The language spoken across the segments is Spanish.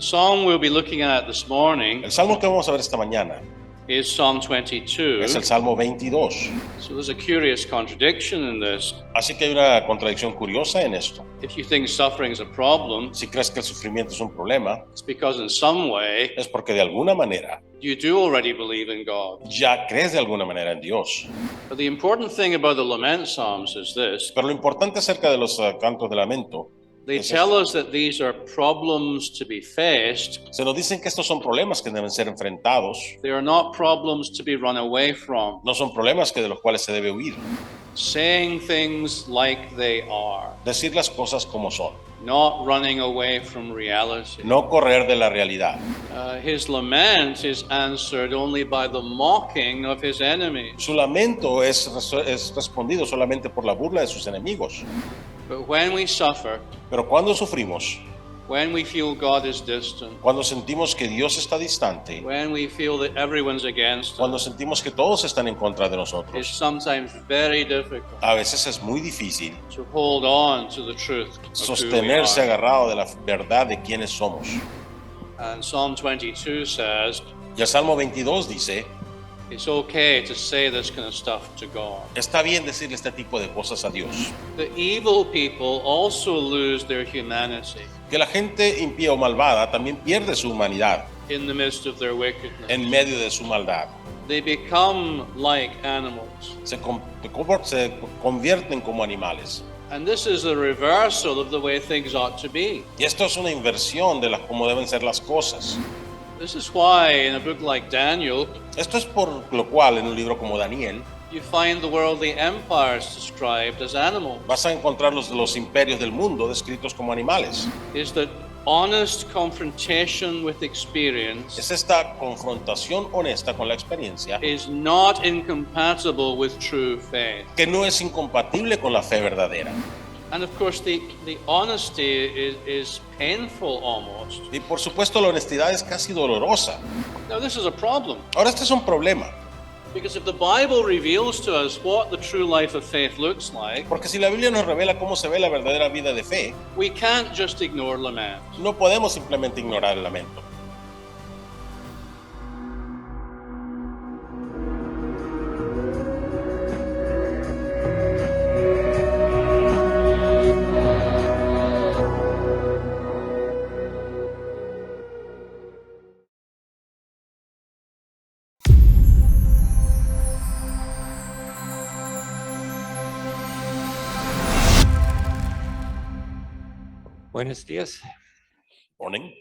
The psalm we'll be looking at this morning El salmo que vamos a ver esta mañana is Psalm 22. es el Salmo 22. So there's a curious contradiction in this. Así que hay una contradicción curiosa en esto. If you think suffering is a problem, Si crees que el sufrimiento es un problema, it's because in some way es porque de alguna manera you do already believe in God. ya crees de alguna manera en Dios. But the important thing about the lament psalms is this. Pero lo importante acerca de los cantos de lamento, They es tell esto. us that these are problems to be faced. Se nos dicen que estos son problemas que deben ser enfrentados, They are not problems to be run away from. no son problemas que de los cuales se debe huir. Saying things like they are, Decir las cosas como son, not running away from reality. no correr de la realidad. His lament is answered only by the mocking of his enemies. Su lamento es respondido solamente por la burla de sus enemigos. But when we suffer, Pero cuando sufrimos, when we feel God is distant, cuando sentimos que Dios está distante, when we feel that everyone's against cuando us, sentimos que todos están en contra de it's nosotros, sometimes very difficult a veces es muy difícil to hold on to the truth of who we sostenerse are. agarrado de la verdad de quiénes somos. And Psalm 22 says, Y el Salmo 22 dice, it's okay to say this kind of stuff to God. está bien decirle este tipo de cosas a Dios. The evil people also lose their humanity Que la gente impía o malvada también pierde su humanidad in the midst of their wickedness. en medio de su maldad. They become like animals. Se convierten como animales. And this is a reversal of the way things ought to be. Y esto es una inversión de cómo deben ser las cosas. This is why in a book like Daniel, Esto es por lo cual en un libro como Daniel you find the worldly empires described as animals. vas a encontrar los imperios del mundo descritos como animales. Is that honest confrontation with experience Es esta confrontación honesta con la experiencia is not incompatible with true faith. que no es incompatible con la fe verdadera. And of course, the honesty is painful almost. Y por supuesto la honestidad es casi dolorosa. Now, this is a problem Ahora este es un problema, because if the Bible reveals to us what the true life of faith looks like, porque si la Biblia nos revela cómo se ve la verdadera vida de fe, we can't just ignore lament. no podemos simplemente ignorar el lamento. Buenos días. Morning.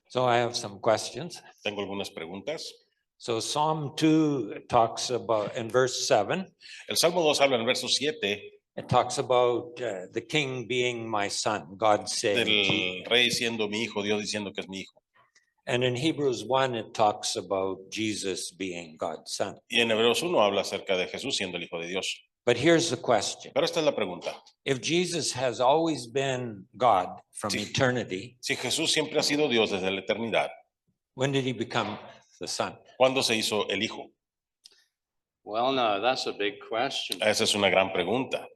So I have some questions. Tengo algunas preguntas. So Psalm 2 talks about, in verse 7, El Salmo 2 habla en el verso 7 it talks about the king being my son, God saying. del rey siendo mi hijo, Dios diciendo que es mi hijo. And in Hebrews 1, it talks about Jesus being God's son. Y en Hebreos 1 habla acerca de Jesús siendo el hijo de Dios. But here's the question. Pero esta es la pregunta. If Jesus has always been God from Sí. eternity, Si Jesús siempre ha sido Dios desde la eternidad, when did he become the son? ¿cuándo se hizo el hijo? Well, now that's a big question. Esa es una gran pregunta.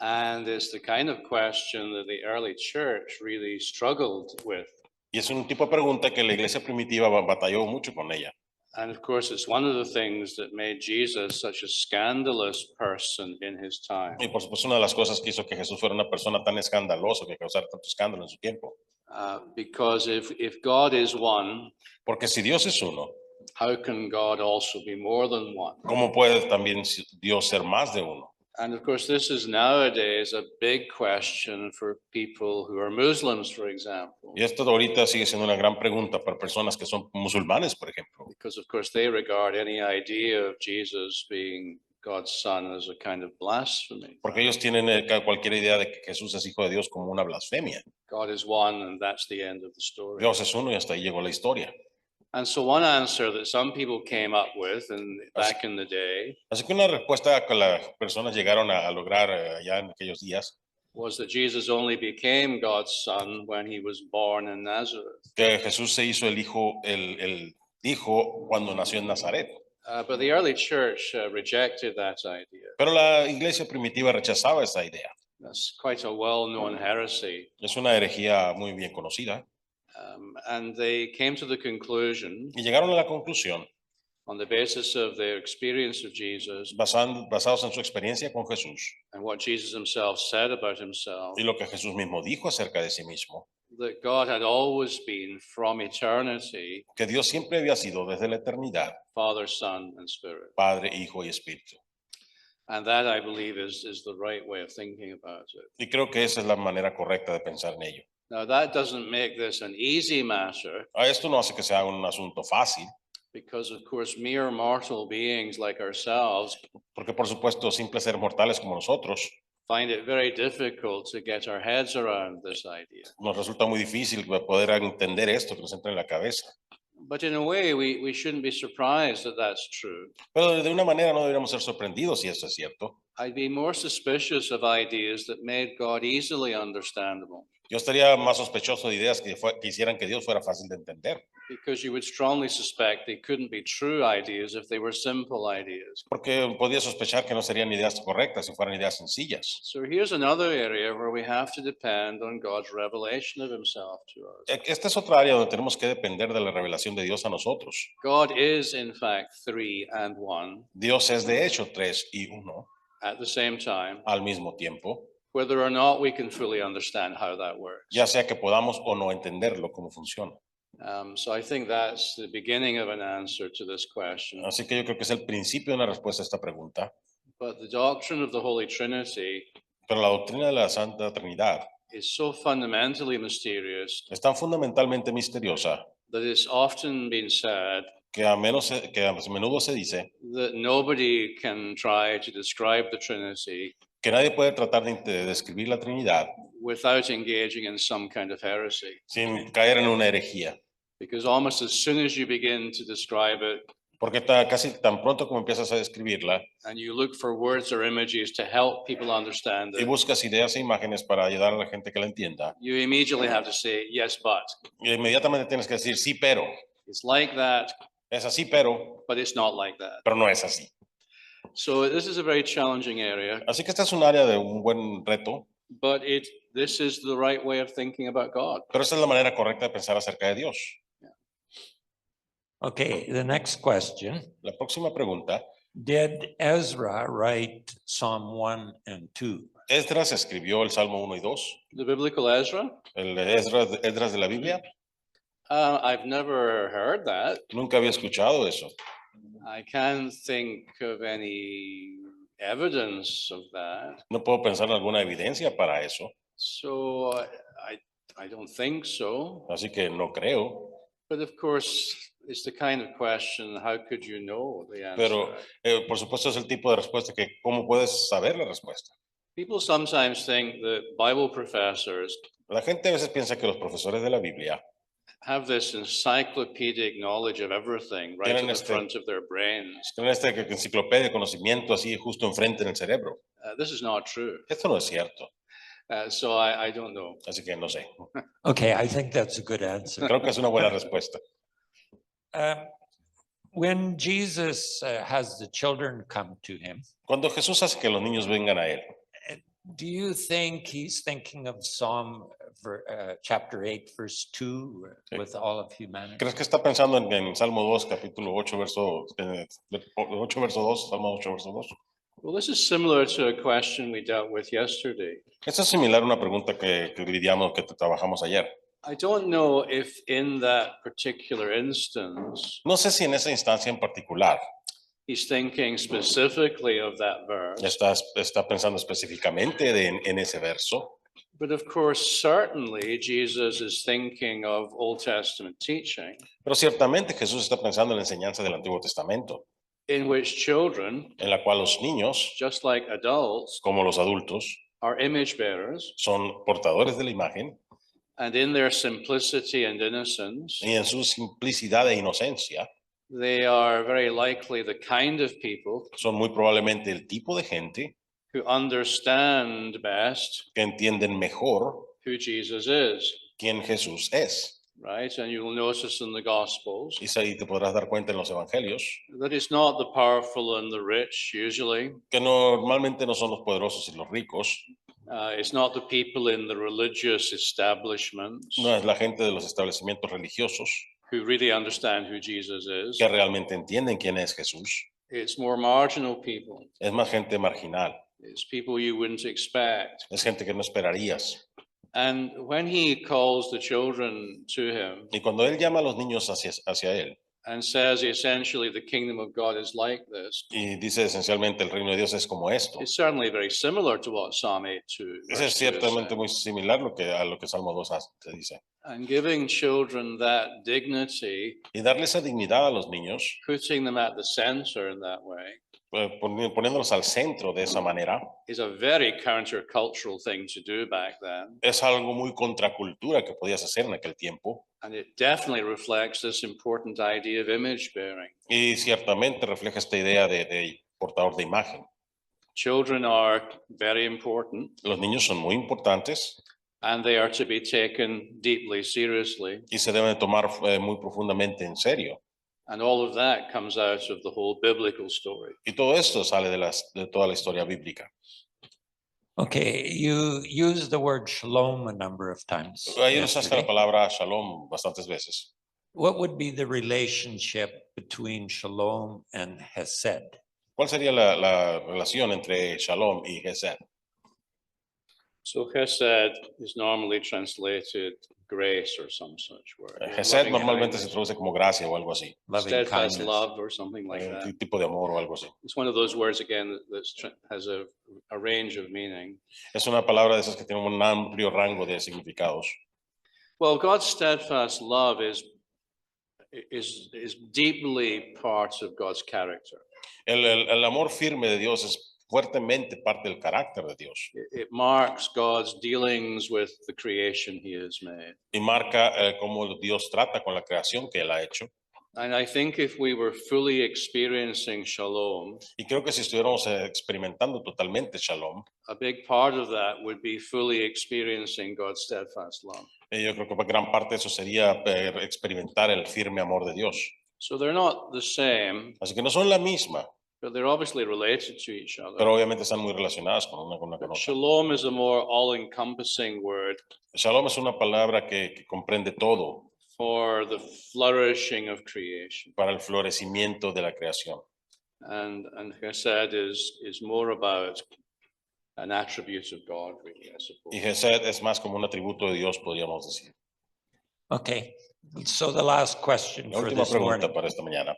And it's the kind of question that the early church really struggled with. Y es un tipo de pregunta que la iglesia primitiva batalló mucho con ella. And of course, it's one of the things that made Jesus such a scandalous person in his time. Y por supuesto una de las cosas que hizo que Jesús fuera una persona tan escandalosa, que causara tanto escándalo en su tiempo. Because if God is one, Porque si Dios es uno, how can God also be more than one? ¿cómo puede también Dios ser más de uno? And of course, this is nowadays a big question for people who are Muslims, for example, Y esto ahorita sigue siendo una gran pregunta para personas que son musulmanes, por ejemplo. because of course they regard any idea of Jesus being God's son as a kind of blasphemy. Porque ellos tienen cualquier idea de que Jesús es hijo de Dios como una blasfemia. God is one, and that's the end of the story. Dios es uno y hasta ahí llegó la historia. And so one answer that some people came up with back in the day Así que una respuesta que las personas llegaron a lograr allá en aquellos días, was that Jesus only became God's son when he was born in Nazareth. que Jesús se hizo el hijo cuando nació en Nazaret. But the early church rejected that idea. Pero la iglesia primitiva rechazaba esa idea. That's quite a well-known heresy. Es una herejía muy bien conocida. And they came to the conclusion, Y llegaron a la conclusión, on the basis of their experience of Jesus basados en su experiencia con Jesús and what Jesus himself said about himself, y lo que Jesús mismo dijo acerca de sí mismo, that God had always been from eternity, que Dios siempre había sido desde la eternidad, Father, Son, and Spirit. Padre, Hijo y Espíritu. And that, I believe, is the right way of thinking about it. Y creo que esa es la manera correcta de pensar en ello. Now, that doesn't make this an easy matter Esto no hace que sea un asunto fácil, because, of course, mere mortal beings like ourselves porque por supuesto simples seres mortales como nosotros find it very difficult to get our heads around this idea. nos resulta muy difícil poder entender esto que nos entra en la cabeza. But in a way, we shouldn't be surprised that that's true. Pero de una manera no deberíamos ser sorprendidos si eso es cierto. I'd be more suspicious of ideas that made God easily understandable, Yo estaría más sospechoso de ideas que hicieran que Dios fuera fácil de entender, because you would strongly suspect they couldn't be true ideas if they were simple ideas. porque podría sospechar que no serían ideas correctas si fueran ideas sencillas. So here's another area where we have to depend on God's revelation of himself to us. Esta es otra área donde tenemos que depender de la revelación de Dios a nosotros. God is, in fact, three and one Dios es de hecho 3 y 1 at the same time, al mismo tiempo, whether or not we can fully understand how that works. ya sea que podamos o no entenderlo cómo funciona. So I think that's the beginning of an answer to this question. Así que yo creo que es el principio de una respuesta a esta pregunta. But the doctrine of the Holy Trinity Pero la doctrina de la Santa Trinidad is so fundamentally mysterious es tan fundamentalmente misteriosa that it's often been said que a menudo se dice that nobody can try to describe the Trinity que nadie puede tratar de describir la Trinidad without engaging in some kind of heresy. sin caer en una herejía. Because almost as soon as you begin to describe it Porque casi tan pronto como empiezas a describirla and you look for words or images to help people understand y it, buscas ideas e imágenes para ayudar a la gente que la entienda, you immediately have to say, yes, but. inmediatamente tienes que decir sí, pero. It's like that, Es así, pero but it's not like that. no es así. So this is a very challenging area, Así que esta es un área de un buen reto, but this is the right way of thinking about God. pero esta es la manera correcta de pensar acerca de Dios. Okay, the next question. La próxima pregunta, Did Ezra write Psalm 1 and 2? Esdras escribió el Salmo 1 y 2, The biblical Ezra? el Esdras de la Biblia. I've never heard that. Nunca había escuchado eso. I can't think of any evidence of that. No puedo pensar en alguna evidencia para eso, So I don't think so. así que no creo. But of course, it's the kind of question, how could you know the answer? Pero por supuesto es el tipo de respuesta que, ¿cómo puedes saber la respuesta? People sometimes think that Bible professors La gente a veces piensa que los profesores de la Biblia have this encyclopedic knowledge of everything right Tienen at the este- front of their brains. tienen esta enciclopedia de conocimiento así justo enfrente en el cerebro. This is not true. Esto no es cierto, So I don't know. así que no sé. Okay, I think that's a good answer. Creo que es una buena respuesta. When Jesus has the children come to him, Cuando Jesús hace que los niños vengan a él, do you think he's thinking of Psalm chapter 8, verse 2, Sí. with all of humanity? ¿crees que está pensando en Salmo 2, capítulo 8, verso 8, verso 2, Salmo 8, verso 2? Well, this is similar to a question we dealt with yesterday. Esto es similar a una pregunta que lidiamos, que trabajamos ayer. I don't know if in that particular instance, No sé si en esa instancia en particular he's thinking specifically of that verse. está pensando específicamente en ese verso, But of course, certainly Jesus is thinking of Old Testament teaching pero ciertamente Jesús está pensando en la enseñanza del Antiguo Testamento, in which children, en la cual los niños, just like adults, como los adultos, are image bearers, son portadores de la imagen and in their simplicity and innocence, y en su simplicidad e inocencia they are very likely the kind of people son muy probablemente el tipo de gente who understand best que entienden mejor who Jesus is, quién Jesús es. right? And you'll notice in the Gospels Y ahí te podrás dar cuenta en los evangelios that it's not the powerful and the rich usually, que normalmente no son los poderosos y los ricos, It's not the people in the religious establishments No es la gente de los establecimientos religiosos who really understand who Jesus is. que realmente entienden quién es Jesús. It's more marginal people. Es más gente marginal. It's people you wouldn't expect. Es gente que no esperarías. And when he calls the children to him Y cuando él llama a los niños hacia él and says essentially the kingdom of God is like this, y dice esencialmente el reino de Dios es como esto. it's certainly very similar to what Psalm 8:2 Eso es verse 2 is ciertamente saying. muy similar a lo que Salmo 2 te dice. And giving children that dignity, Y darle esa dignidad a los niños, putting them at the center in that way, poniéndolos al centro de esa manera, is a very countercultural thing to do back then. es algo muy contracultura que podías hacer en aquel tiempo. And it definitely reflects this important idea of image bearing. Y ciertamente refleja esta idea de portador de imagen. Children are very important Los niños son muy importantes and they are to be taken deeply seriously. y se deben tomar muy profundamente en serio. And all of that comes out of the whole biblical story. Y todo esto sale de toda la historia bíblica. Okay, you used the word shalom a number of times. Ahí usaste la yesterday. palabra shalom bastantes veces. What would be the relationship between shalom and hesed? ¿Cuál sería la relación entre shalom y gesed? So chesed is normally translated grace or some such word. Gesed Loving normalmente se kindness, traduce como gracia o algo así. Loving steadfast kindness. love or something like Un that. tipo de amor o algo así. It's one of those words again has a range of meaning. Es una palabra de esas que tiene un amplio rango de significados. Well, God's steadfast love is deeply part of God's character. El amor firme de Dios es fuertemente parte del carácter de Dios It marks God's dealings with the creation he has made. y marca cómo Dios trata con la creación que Él ha hecho. And I think if we were fully experiencing shalom, Y creo que si estuviéramos experimentando totalmente shalom, a big part of that would be fully experiencing God's steadfast love. yo creo que gran parte de eso sería experimentar el firme amor de Dios. So they're not the same, Así que no son la misma, but they're obviously related to each other. pero obviamente están muy relacionadas con una con But otra. shalom is a more all-encompassing word Shalom es una palabra que comprende todo for the flourishing of creation. para el florecimiento de la creación. And chesed is more about an attribute of God, really, I Y suppose. gesed es más como un atributo de Dios, podríamos decir. Okay, so the last question La for última this pregunta morning. para esta mañana.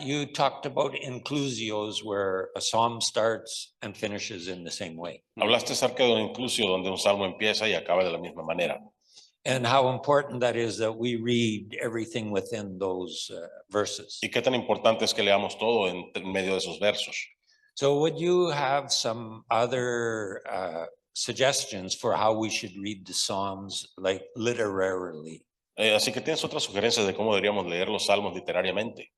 You talked about inclusios where a psalm starts and finishes in the same way. Hablaste acerca de un inclusio donde un salmo empieza y acaba de la misma manera. And how important that is that we read everything within those verses. Y qué tan importante es que leamos todo en medio de esos versos. So would you have some other suggestions for how we should read the Psalms, like literarily? Así que tienes otras sugerencias de cómo deberíamos leer los salmos literariamente.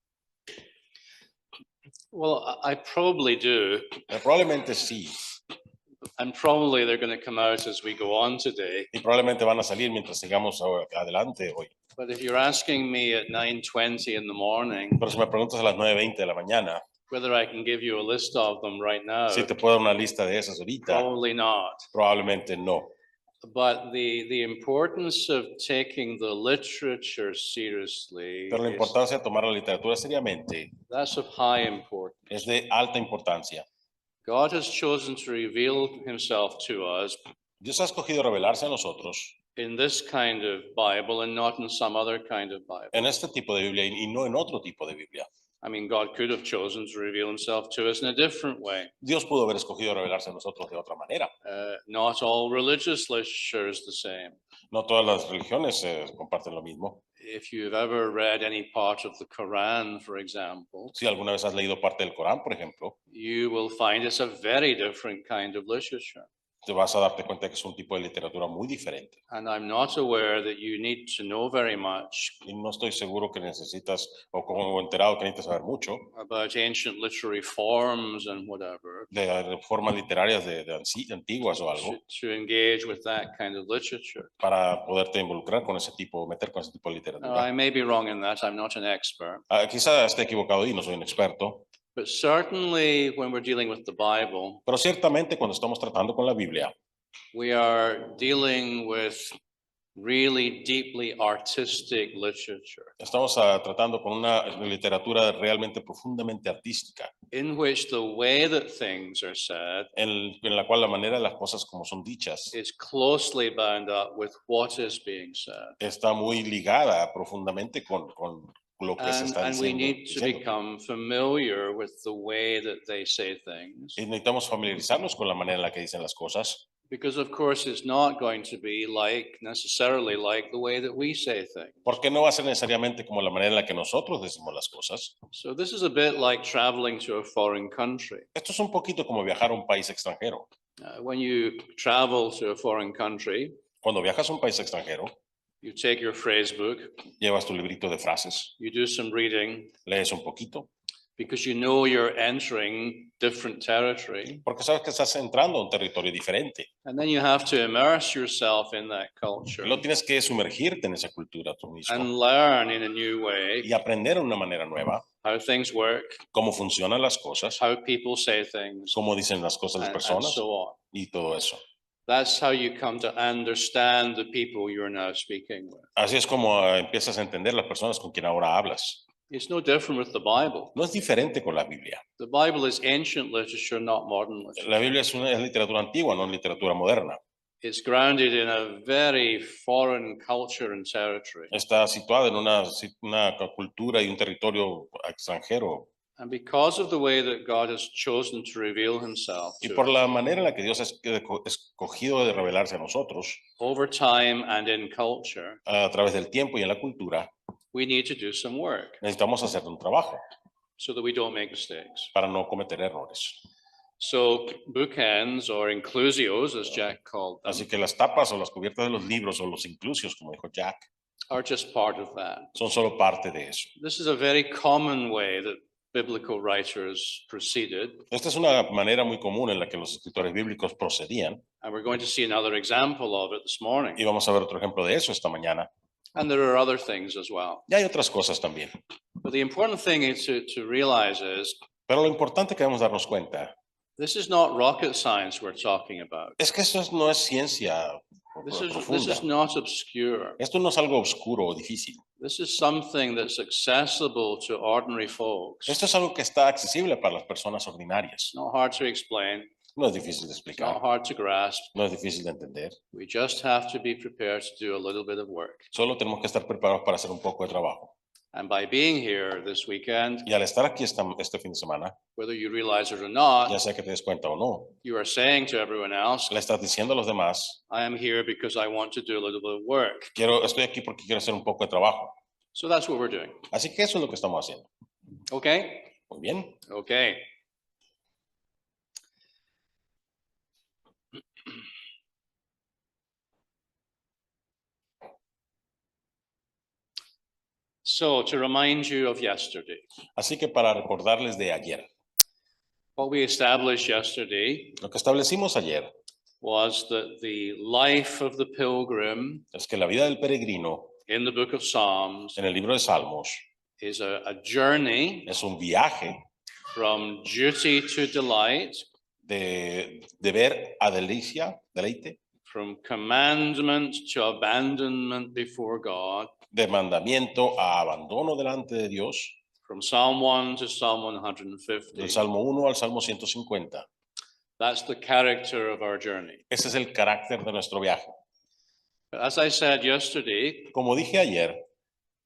Well, I probably do, Probablemente sí, and probably they're going to come out as we go on today. y probablemente van a salir mientras sigamos adelante hoy. But if you're asking me at 9:20 in the morning Pero si me preguntas a las 9:20 de la mañana, whether I can give you a list of them right now, si te puedo dar una lista de esas ahorita, probably not. probablemente no. But the importance of taking the literature seriously, Pero la is- importancia de tomar la literatura seriamente that's of high importance. es de alta importancia. God has chosen to reveal himself to us Dios ha escogido revelarse a nosotros in this kind of Bible and not in some other kind of Bible. en este tipo de Biblia y no en otro tipo de Biblia. I mean, God could have chosen to reveal himself to us in a different way. Dios pudo haber escogido revelarse a nosotros de otra manera. Not all religious literature is the same. No todas las religiones comparten lo mismo. If you've ever read any part of the Quran, for example, Si alguna vez has leído parte del Corán, por ejemplo, you will find it's a very different kind of literature. te vas a darte cuenta que es un tipo de literatura muy diferente. And I'm not aware that you need to know very much Y no estoy seguro que necesitas, o como enterado que necesitas saber mucho about ancient literary forms and whatever de formas literarias de antiguas o algo to engage with that kind of literature. para poderte involucrar con ese tipo, meter con ese tipo de Now, literatura. I may be wrong in that. I'm not an expert. Quizá esté equivocado y no soy un experto, But certainly when we're dealing with the Bible, pero ciertamente cuando estamos tratando con la Biblia, We are dealing with really deeply artistic literature Estamos tratando con una literatura realmente profundamente artística, in which the way that things are said en la cual la manera de las cosas como son dichas is closely bound up with what is being said. está muy ligada profundamente con lo que se está And we diciendo. need to become familiar with the way that they say things. Y necesitamos familiarizarnos con la manera en la que dicen las cosas, Because of course it's not going to be necessarily like the way that we say things. porque no va a ser necesariamente como la manera en la que nosotros decimos las cosas. So this is a bit like traveling to a foreign country. Esto es un poquito como viajar a un país extranjero. When you travel to a foreign country, Cuando viajas a un país extranjero, you take your phrase book, llevas tu librito de frases, you do some reading lees un poquito, because you know you're entering different territory. porque sabes que estás entrando a un territorio diferente. And then you have to immerse yourself in that culture Y luego tienes que sumergirte en esa cultura tú mismo and learn in a new way y aprender de una manera nueva how things work, cómo funcionan las cosas, how people say things, cómo dicen las cosas las and personas so on. y todo eso. That's how you come to understand the people you're now speaking with. Así es como empiezas a entender las personas con quien ahora hablas. It's no different with the Bible. No es diferente con la Biblia. The Bible is ancient literature, not modern literature. La Biblia es literatura antigua, no literatura moderna. It's grounded in a very foreign culture and territory. Está situada en una cultura y un territorio extranjero. And because of the way that God has chosen to reveal himself Y to por us, la manera en la que Dios ha escogido de revelarse a nosotros over time and in culture, a través del tiempo y en la cultura, we need to do some work necesitamos hacer un trabajo so that we don't make mistakes. para no cometer errores. So bookends or inclusios, as Jack called them, Así que las tapas o las cubiertas de los libros o los inclusios, como dijo Jack, are just part of that. son solo parte de eso. This is a very common way that biblical writers proceeded, Esta es una manera muy común en la que los escritores bíblicos procedían and we're going to see another example of it this morning. y vamos a ver otro ejemplo de eso esta mañana. And there are other things as well. Y hay otras cosas también. But the important thing is to realize is Pero lo importante que debemos darnos cuenta this is not rocket science we're talking about. es que esto no es ciencia This profunda. is not obscure. Esto no es algo oscuro o difícil. This is something that's accessible to ordinary folks. Esto es algo que está accesible para las personas ordinarias. It's not hard to explain. No es difícil de It's not explicar, hard to grasp. no es difícil de entender. We just have to be prepared to do a little bit of work. Solo tenemos que estar preparados para hacer un poco de trabajo. And by being here this weekend, Y al estar aquí este fin de semana, whether you realize it or not, ya sea que te des cuenta o no, you are saying to everyone else, le estás diciendo a los demás, I am here because I want to do a little bit of work. estoy aquí porque quiero hacer un poco de trabajo. So that's what we're doing. Así que eso es lo que estamos haciendo. Okay? Muy bien. Okay. So to remind you of yesterday, Así que para recordarles de ayer, what we established yesterday lo que establecimos ayer was that the life of the pilgrim es que la vida del peregrino in the book of Psalms en el libro de Salmos is a journey es un viaje from duty to delight, de deber a deleite, from commandment to abandonment before God, de mandamiento a abandono delante de Dios, from Psalm 1 to Psalm 150. del Salmo 1 al Salmo 150. That's the character of our journey. Ese es el carácter de nuestro viaje. But as I said yesterday, Como dije ayer,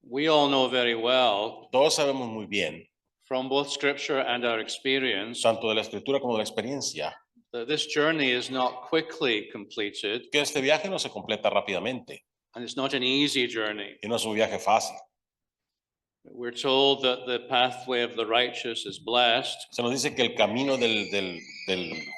we all know very well todos sabemos muy bien, from both scripture and our experience tanto de la escritura como de la experiencia, that this journey is not quickly completed que este viaje no se completa rápidamente and it's not an easy journey. y no es un viaje fácil. We're told that the pathway of the righteous is blessed, Se nos dice que el camino del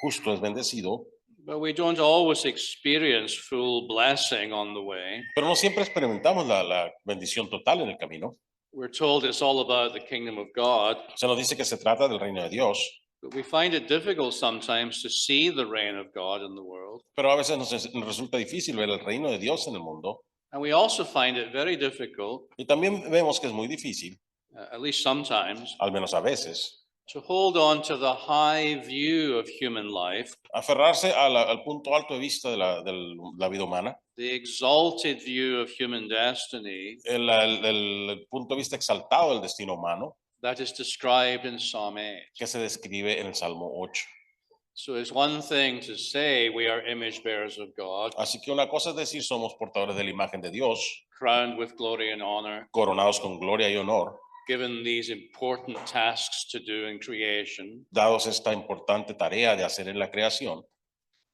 justo es bendecido, but we don't always experience full blessing on the way. pero no siempre experimentamos la bendición total en el camino. We're told it's all about the kingdom of God, Se nos dice que se trata del reino de Dios, but we find it difficult sometimes to see the reign of God in the world. pero a veces nos resulta difícil ver el reino de Dios en el mundo. And we also find it very difficult, Y también vemos que es muy difícil, at least sometimes, al menos a veces, to hold on to the high view of human life, Aferrarse al punto alto de vista de la vida humana, the exalted view of human destiny el punto de vista exaltado del destino humano that is described in Psalm 8. que se describe en el Salmo 8. So it's one thing to say we are image bearers of God, Así que una cosa es decir somos portadores de la imagen de Dios, crowned with glory and honor, coronados con gloria y honor, given these important tasks to do in creation. dados esta importante tarea de hacer en la creación.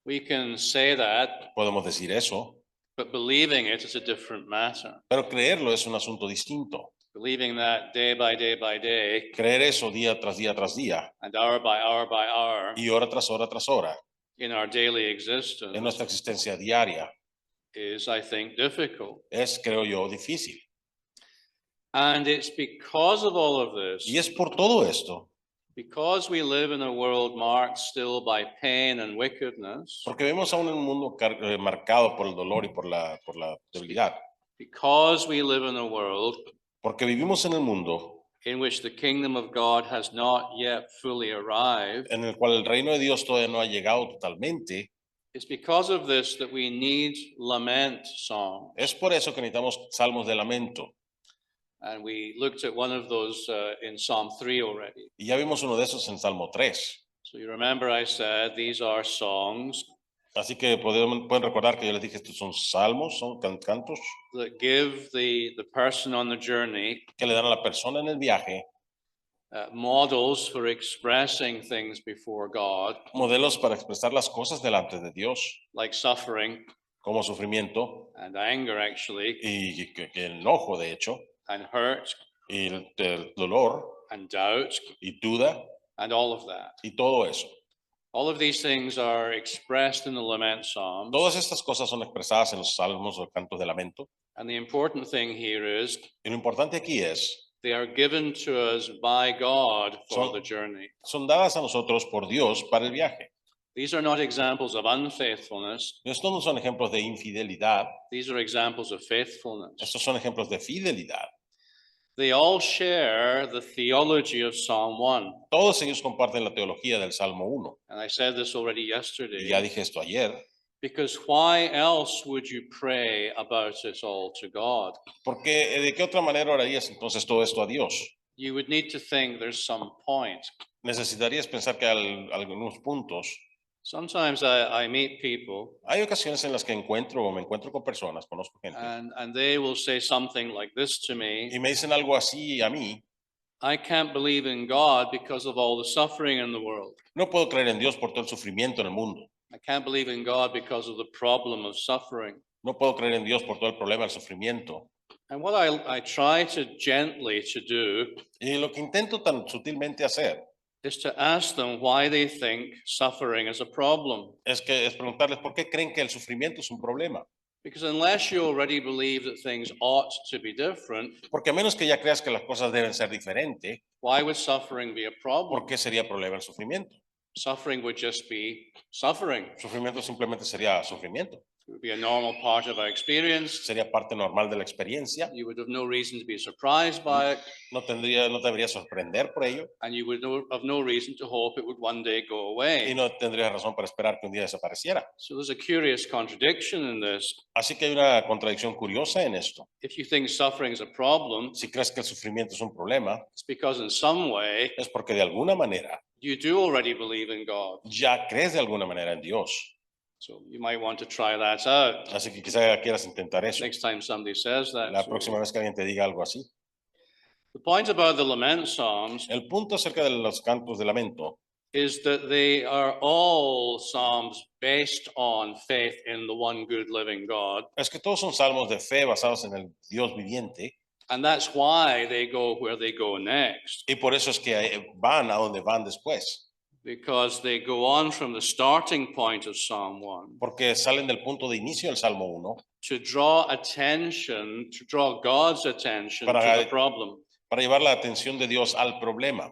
We can say that, Podemos decir eso, but believing it is a different matter. pero creerlo es un asunto distinto. Believing that day by day, Creer eso día tras día tras día and hour by hour y hora tras hora in our daily en existence nuestra existencia diaria is, I think, difficult. es, creo yo, difícil. And it's because of all of this, Y es por todo esto, because we live in a world marked still by pain and wickedness, porque vemos aún un mundo marcado por el dolor y por la debilidad, because we live in a world porque vivimos en el mundo in which the kingdom of God has not yet fully arrived. en el cual el reino de Dios todavía no ha llegado totalmente. It's because of this that we need lament songs. Es por eso que necesitamos salmos de lamento. And we looked at one of those in Psalm 3 already. Y ya vimos uno de esos en Salmo 3. So you remember I said these are songs Así que pueden recordar que yo les dije, estos son salmos, son cantos that give the person on the journey que le dan a la persona en el viaje models for expressing things before God, modelos para expresar las cosas delante de Dios, like suffering como sufrimiento and anger, actually, y que enojo, de hecho, and hurt y el dolor and doubt, y duda and all of that. y todo eso. All of these things are expressed in the lament psalms. Todas estas cosas son expresadas en los salmos o cantos de lamento. And the important thing here is Y lo importante aquí es, they are given to us by God for Son- the journey. son dadas a nosotros por Dios para el viaje. These are not examples of unfaithfulness. Estos no son ejemplos de infidelidad, These are examples of faithfulness. estos son ejemplos de fidelidad. They all share the theology of Psalm 1. Todos ellos comparten la teología del Salmo 1. And I said this already Y ya yesterday. dije esto ayer, Because why else would you pray about it all to God? porque ¿de qué otra manera orarías entonces todo esto a Dios? You would need to think there's some point. Necesitarías pensar que hay algunos puntos. Sometimes I meet people Hay ocasiones en las que me encuentro con personas, conozco gente, and they will say something like this to me. y me dicen algo así a mí. I can't believe in God because of all the suffering in the world. No puedo creer en Dios por todo el sufrimiento en el mundo. I can't believe in God because of the problem of suffering. No puedo creer en Dios por todo el problema del sufrimiento. And what I try to gently to do Y lo que intento tan sutilmente hacer is to ask them why they think suffering is a problem. es preguntarles por qué creen que el sufrimiento es un problema. Because unless you already believe that things ought to be different, Porque a menos que ya creas que las cosas deben ser diferentes, why would suffering be a problem? ¿por qué sería problema el sufrimiento? Suffering would just be suffering. Sufrimiento simplemente sería sufrimiento. It would be a normal part of our experience. Sería parte normal de la experiencia. You would have no reason to be surprised by it, No debería sorprender por ello. and you would have no reason to hope it would one day go Y away. no tendría razón para esperar que un día desapareciera. So there's a curious contradiction in this. Así que hay una contradicción curiosa en esto. If you think suffering is a problem, Si crees que el sufrimiento es un problema, it's because in some way es porque de alguna manera you do already believe in God. ya crees de alguna manera en Dios. So you might want to try that out Así que quizá quieras intentar eso. next time somebody says that. La to próxima you. vez que alguien te diga algo así. The point about the lament psalms El punto acerca de los cantos de lamento is that they are all psalms based on faith in the one good living God. es que todos son salmos de fe basados en el Dios viviente. And that's why they go where they go next, Y por eso es que van a donde van después. because they go on from the starting point of Psalm 1 Porque salen del punto de inicio del Salmo 1 to draw attention, to draw God's attention to Para- the problem. para llevar la atención de Dios al problema.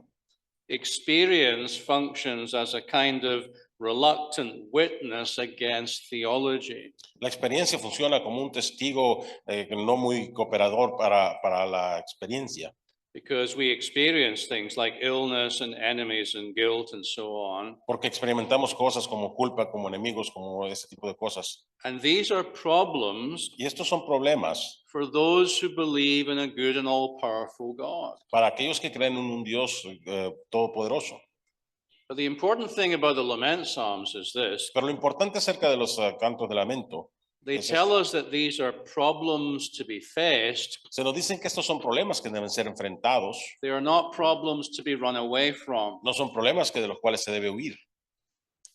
Experience functions as a kind of reluctant witness against theology. La experiencia funciona como un testigo no muy cooperador para la experiencia. because we experience things like illness and enemies and guilt and so on. Porque experimentamos cosas como culpa, como enemigos, como ese tipo de cosas. And these are problems Y estos son problemas for those who believe in a good and all-powerful God. para aquellos que creen en un Dios todopoderoso. But the important thing about the lament psalms is this. Pero lo importante acerca de los cantos de lamento, They es tell us that these are problems to be faced. se nos dicen que estos son problemas que deben ser enfrentados, They are not problems to be run away from. no son problemas de los cuales se debe huir.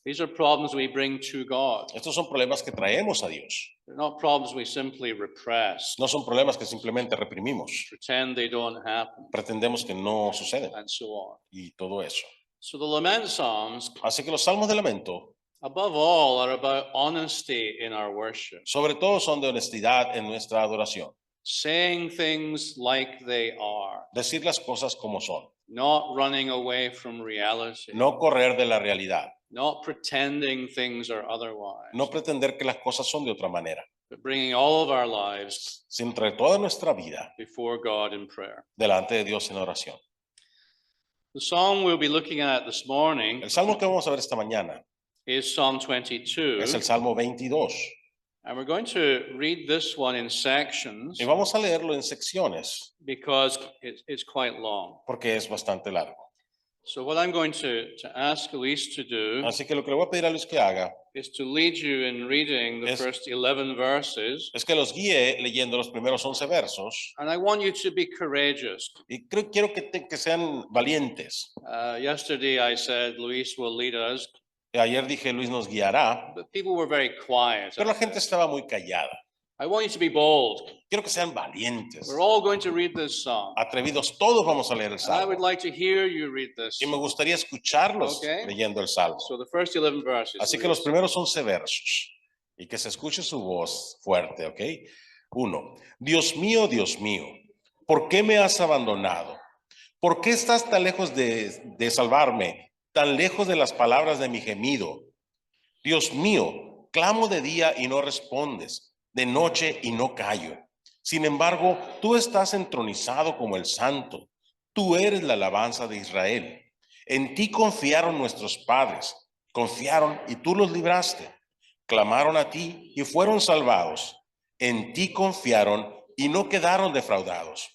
These are problems we bring to God. Estos son problemas que traemos a Dios. They're not problems we simply repress, No son problemas que simplemente reprimimos, pretend they don't happen, pretendemos que no suceden and so on. y todo eso. So the lament psalms, Así que los salmos de lamento, above all, are about honesty in our worship, sobre todo, son de honestidad en nuestra adoración. saying things like they are, Decir las cosas como son, not running away from reality, no correr de la realidad, not pretending things are otherwise, no pretender que las cosas son de otra manera, but bringing all of our lives sino entre toda nuestra vida before God in prayer. delante de Dios en oración. The psalm we'll be looking at this morning El salmo que vamos a ver esta mañana is Psalm 22, es el Salmo 22 and we're going to read this one in sections y vamos a leerlo en secciones because it's quite long. porque es bastante largo. So what I'm going to ask Elise to do Así que lo que le voy a pedir a Luis que haga is to lead you in reading the Es- first 11 verses, es que los guíe leyendo los primeros 11 versos and I want you to be courageous. y quiero que sean valientes. Yesterday I said Luis will lead us, Ayer dije Luis nos guiará, but people were very quiet. pero la gente estaba muy callada. I want you to be bold. Quiero que sean valientes, We're all going to read this psalm, atrevidos. Todos vamos a leer el and I would Salmo like to hear you read this. y me gustaría escucharlos Okay. leyendo el Salmo. So the first 11 verses. Así que los Luis. primeros 11 versos y que se escuche su voz fuerte, ¿ok? 1. Dios mío, ¿por qué me has abandonado? ¿Por qué estás tan lejos de salvarme, tan lejos de las palabras de mi gemido? Dios mío, clamo de día y no respondes, de noche y no callo. Sin embargo, tú estás entronizado como el Santo. Tú eres la alabanza de Israel. En ti confiaron nuestros padres, confiaron y tú los libraste. Clamaron a ti y fueron salvados. En ti confiaron y no quedaron defraudados.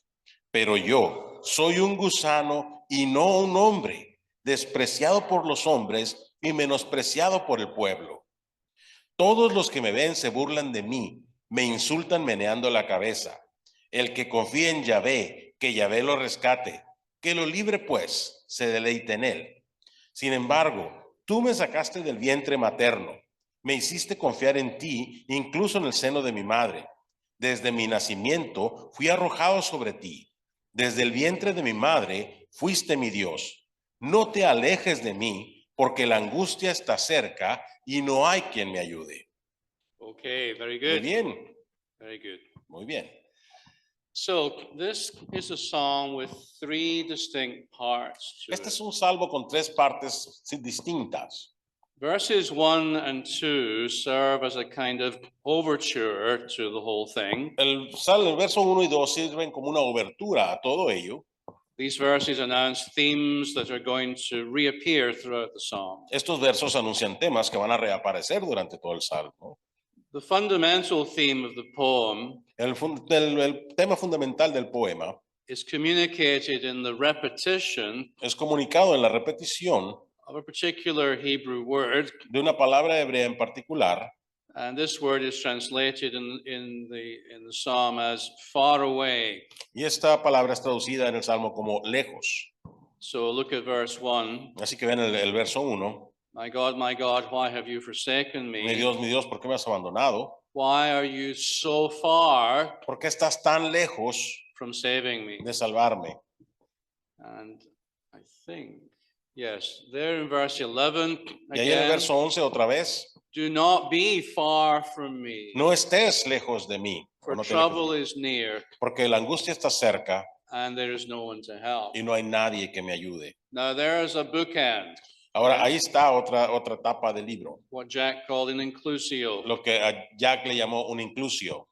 Pero yo soy un gusano y no un hombre, despreciado por los hombres y menospreciado por el pueblo. Todos los que me ven se burlan de mí, me insultan meneando la cabeza. El que confía en Yahvé, que Yahvé lo rescate, que lo libre pues, se deleite en él. Sin embargo, tú me sacaste del vientre materno, me hiciste confiar en ti, incluso en el seno de mi madre. Desde mi nacimiento fui arrojado sobre ti. Desde el vientre de mi madre fuiste mi Dios. No te alejes de mí, porque la angustia está cerca y no hay quien me ayude. Okay, very Muy good. bien, Very good. muy bien. So this is a psalm with three distinct parts to Este it. es un salmo con tres partes distintas. Verses 1 and 2 serve as a kind of overture to the whole thing. El verso 1 y 2 sirven como una obertura a todo ello. These verses announce themes that are going to reappear throughout the psalm. Estos versos anuncian temas que van a reaparecer durante todo el salmo. The fundamental theme of the poem El tema fundamental del poema is communicated in the repetition es comunicado en la repetición of a particular Hebrew word, de una palabra hebrea en particular, and this word is translated in the psalm as far away. y esta palabra es traducida en el salmo como lejos. So look at verse 1. Así que ven el verso 1. My God, why have you forsaken Mi me? Dios, ¿por qué me has abandonado? Why are you so far ¿Por qué estás tan lejos from saving me? de salvarme? And I think, yes, there in verse 11, Y ahí en el again, verso 11 otra vez, do not be far from me, no estés lejos de mí, o for no te alejes de trouble mí, is near, porque la angustia está cerca and there is no one to help. y no hay nadie que me ayude. Now there is a bookend, Ahora, ahí está otra etapa del libro, what Jack called an inclusio. lo que a Jack le llamó un inclusio.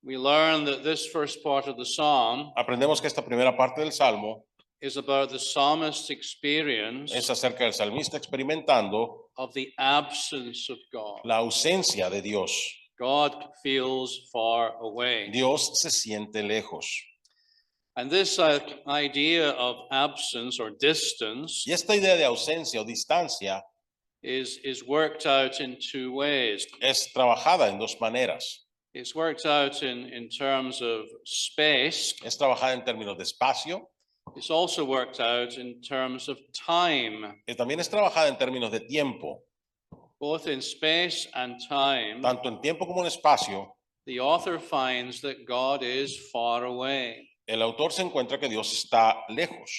we learn that this first part of the psalm aprendemos que esta primera parte del Salmo is about the psalmist's experience es acerca del salmista experimentando of the absence of God. la ausencia de Dios. God feels far away. Dios se siente lejos. And this idea of absence or distance Y esta idea de ausencia o distancia is worked out in two ways. es trabajada en dos maneras. It's worked out in terms of space. Es trabajada en términos de espacio It's also worked out in terms of time. y también es trabajada en términos de tiempo. Both in space and time, Tanto en tiempo como en espacio, the author finds that God is far away. el autor se encuentra que Dios está lejos.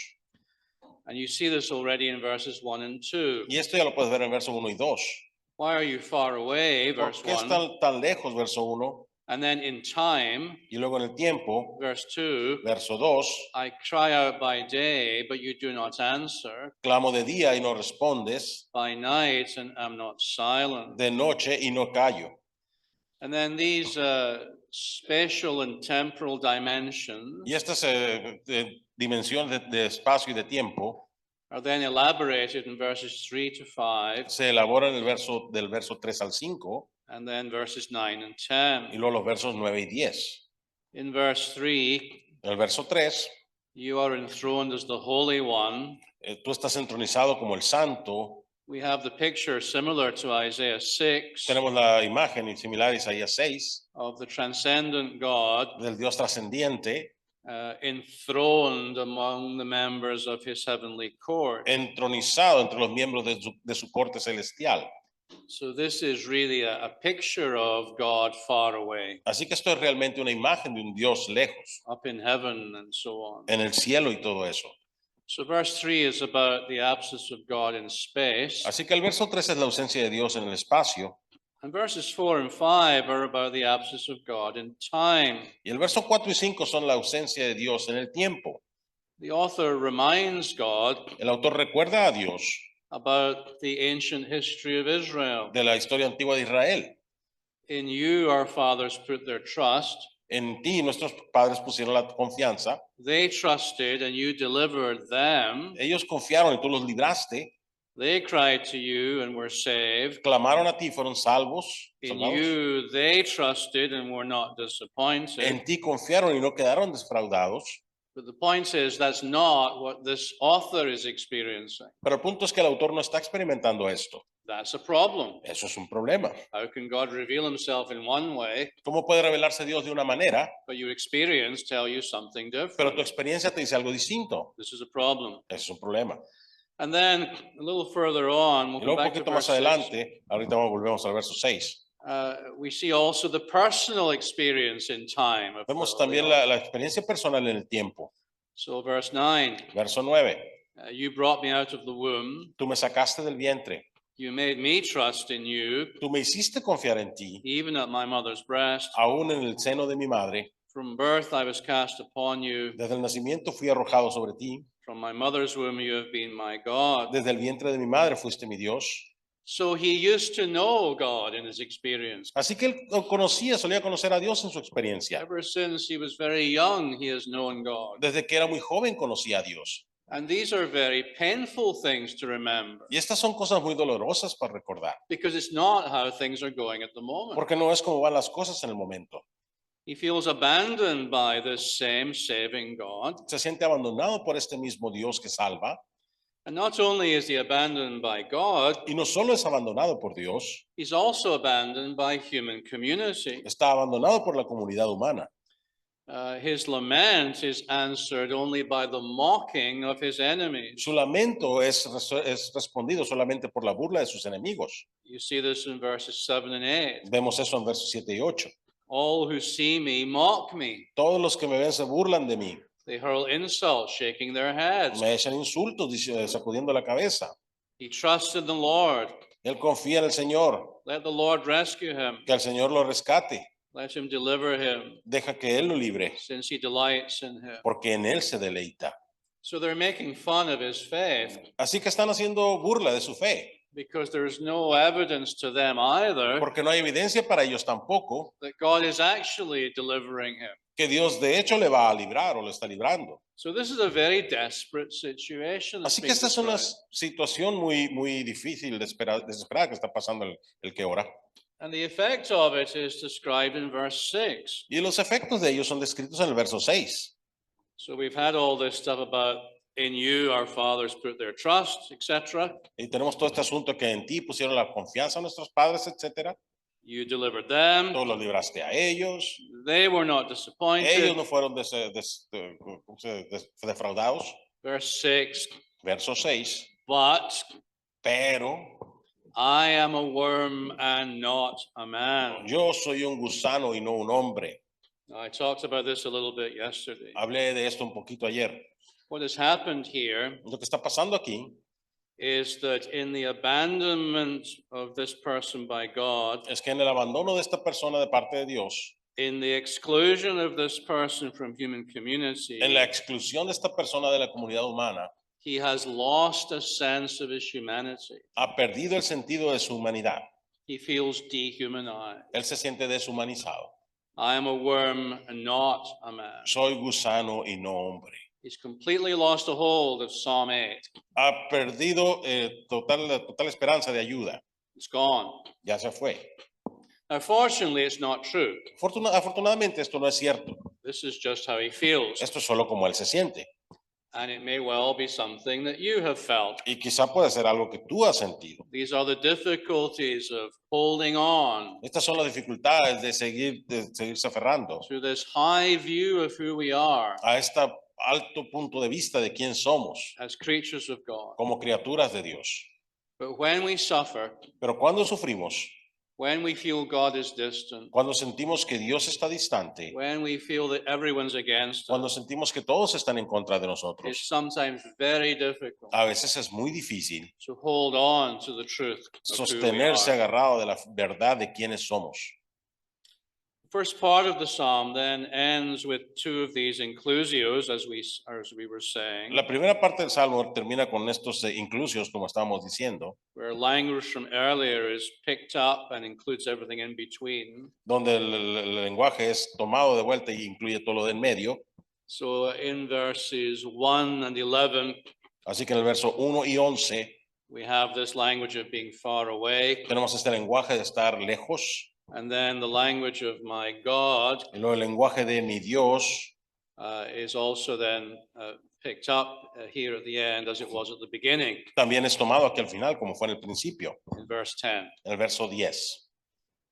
And you see this already in verses 1 and 2. Y esto ya lo puedes ver en verso 1 y 2. Why are you far away? ¿Por Verse qué 1. están tan lejos? Verso 1. And then in time, Y luego en el tiempo, verse 2, verso 2. I cry out by day, but you do not answer. Clamo de día y no respondes, By night, and am not silent. de noche y no callo. And then these spatial and temporal dimensions Y estas dimensiones de espacio y de tiempo are then elaborated in verses 3 to 5, se elaboran en el verso, del verso 3 al 5 and then verses 9 and y 10. luego los versos 9 y 10. In verse 3, En el verso 3, you are enthroned as the Holy One. tú estás entronizado como el santo. We have the picture similar to Isaiah 6 Tenemos la imagen similar a Isaías 6 of the transcendent God del Dios trascendiente enthroned among the members of his heavenly court. entronizado entre los miembros de su corte celestial. So this is really a picture of God far away, Así que esto es realmente una imagen de un Dios lejos, up in heaven and so on. en el cielo y todo eso. So verse 3 is about the absence of God in space. Así que el verso 3 es la ausencia de Dios en el espacio And verses 4 and 5 are about the absence of God in time. y el verso 4 y 5 son la ausencia de Dios en el tiempo. The author reminds God El autor recuerda a Dios about the ancient history of Israel. de la historia antigua de Israel. In you, our fathers put their trust. En ti nuestros padres pusieron la confianza. They trusted and you delivered them. Ellos confiaron y tú los libraste. They cried to you and were saved. Clamaron a ti y fueron salvos. In salvados. you, they trusted and were not disappointed. En ti confiaron y no quedaron defraudados. But the point is, that's not what this author is experiencing. Pero el punto es que el autor no está experimentando esto. That's a problem. Eso es un problema. How can God reveal himself in one way, ¿Cómo puede revelarse Dios de una manera, but your experience tell you something pero different? tu experiencia te dice algo distinto? This is a problem. Eso es un problema. And then a little further on, Y we'll go luego un back to poquito más verse 6. adelante, ahorita volvemos al verso 6. We see also the personal experience in time. Of Vemos the también author. la experiencia personal en el tiempo. So verse 9, Verso 9. you brought me out of the womb. Tú me sacaste del vientre. You made me trust in you, Tú me hiciste confiar en ti, even at my mother's breast. aún en el seno de mi madre. From birth I was cast upon you. Desde el nacimiento fui arrojado sobre ti. From my mother's womb you have been my God. Desde el vientre de mi madre fuiste mi Dios. So he used to know God in his experience. Así que él solía conocer a Dios en su experiencia. Ever since he was very young, he has known God. Desde que era muy joven conocía a Dios. And these are very painful things to remember, Y estas son cosas muy dolorosas para recordar, because it's not how things are going at the moment. porque no es como van las cosas en el momento. He feels abandoned by this same saving God. Se siente abandonado por este mismo Dios que salva. And not only is he abandoned by God, Y no solo es abandonado por Dios, he's also abandoned by human community. está abandonado por la comunidad humana. His lament is answered only by the mocking of his enemies. Su lamento es respondido solamente por la burla de sus enemigos. You see this in verses 7 and 8. Vemos eso en versos 7 y 8. All who see me mock me. Todos los que me ven se burlan de mí. They hurl insults, shaking their heads. Me echan insultos, sacudiendo la cabeza. He trusts in the Lord. Él confía en el Señor, Let the Lord rescue him. que el Señor lo rescate. Let him deliver him, Deja que Él lo libre, since he delights in him. porque en Él se deleita. So they're making fun of his faith. Así que están haciendo burla de su fe. because there's no evidence to them either porque no hay evidencia para ellos tampoco that God is actually delivering him. que Dios de hecho le va a librar o le está librando. So this is a very desperate situation. that's Así que being esta es una described. situación muy difícil de esperar, desesperada que está pasando el que ora. And the effect of it is described in verse 6. Y los efectos de ellos son descritos en el verso 6. So we've had all this stuff about in you our fathers put their trust, etc. Y tenemos todo este asunto que en ti pusieron la confianza nuestros padres, etcétera. You delivered them. Tú los libraste a ellos. They were not disappointed. Ellos no fueron defraudados. Verse 6. Verso 6. But Pero I am a worm and not a man. yo soy un gusano y no un hombre. I talked about this a little bit yesterday. Hablé de esto un poquito ayer. What has happened here Lo que está pasando aquí is that in the abandonment of this person by God, es que en el abandono de esta persona de parte de Dios, in the exclusion of this person from human community, en la exclusión de esta persona de la comunidad humana, he has lost a sense of his humanity. ha perdido el sentido de su humanidad. He feels dehumanized. Él se siente deshumanizado. I am a worm and not a man. Soy gusano y no hombre. He's completely lost a hold of Psalm 8. Ha perdido total esperanza de ayuda. It's gone. Ya se fue. Now, fortunately, it's not true. Afortunadamente esto no es cierto. This is just how he feels. Esto es solo como él se siente. And it may well be something that you have felt. Y quizá puede ser algo que tú has sentido. These are the difficulties of holding on Estas son las dificultades de seguirse aferrando to this high view of who we are a este alto punto de vista de quién somos as creatures of God. como criaturas de Dios. But when we suffer, Pero cuando sufrimos, when we feel God is distant, cuando sentimos que Dios está distante, when we feel that everyone's against cuando us, sentimos que todos están en contra de it's nosotros, sometimes very difficult a veces es muy difícil to hold on to the truth of who we sostenerse are. agarrado de la verdad de quiénes somos. First part of the psalm then ends with two of these inclusios, as we were saying, La primera parte del Salmo termina con estos inclusios, como estábamos diciendo, where language from earlier is picked up and includes everything in between. donde el lenguaje es tomado de vuelta y incluye todo lo de en medio. So in verses 1 and 11, Así que en el verso 1 y 11 we have this language of being far away, tenemos este lenguaje de estar lejos, and then the language of my God y luego el lenguaje de mi Dios is also then picked up here at the end as it was at the beginning también es tomado aquí al final, como fue en el principio, in verse 10. en el verso 10.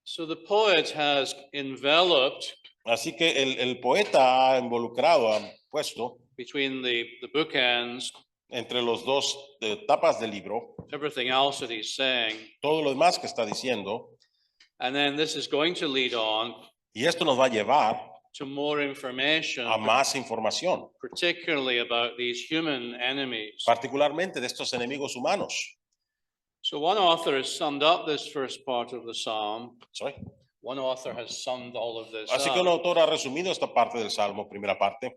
So the poet has enveloped Así que el poeta ha involucrado, ha puesto between the bookends entre los dos tapas del libro everything else that he's saying. todo lo demás que está diciendo, And then this is going to lead on y esto nos va a llevar to more information, a más información, particularly about these human enemies. particularmente de estos enemigos humanos. So one author has summed up this first part of the psalm. Sorry. One author has summed all of this Así que un up autor ha resumido esta parte del Salmo, primera parte,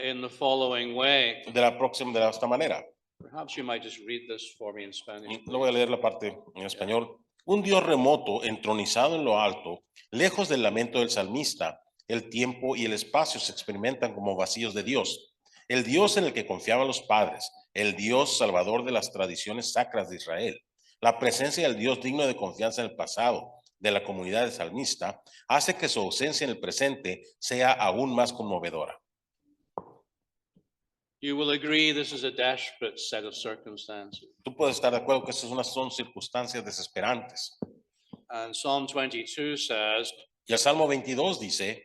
in the following way. de esta manera. Perhaps you might just read this for me in Spanish. No voy a leer la parte en español. Un Dios remoto, entronizado en lo alto, lejos del lamento del salmista, el tiempo y el espacio se experimentan como vacíos de Dios. El Dios en el que confiaban los padres, el Dios salvador de las tradiciones sacras de Israel. La presencia del Dios digno de confianza en el pasado de la comunidad del salmista hace que su ausencia en el presente sea aún más conmovedora. You will agree this is a desperate set of circumstances. Tú puedes estar de acuerdo que estas son circunstancias desesperantes. And Psalm 22 says, Y el Salmo 22 dice,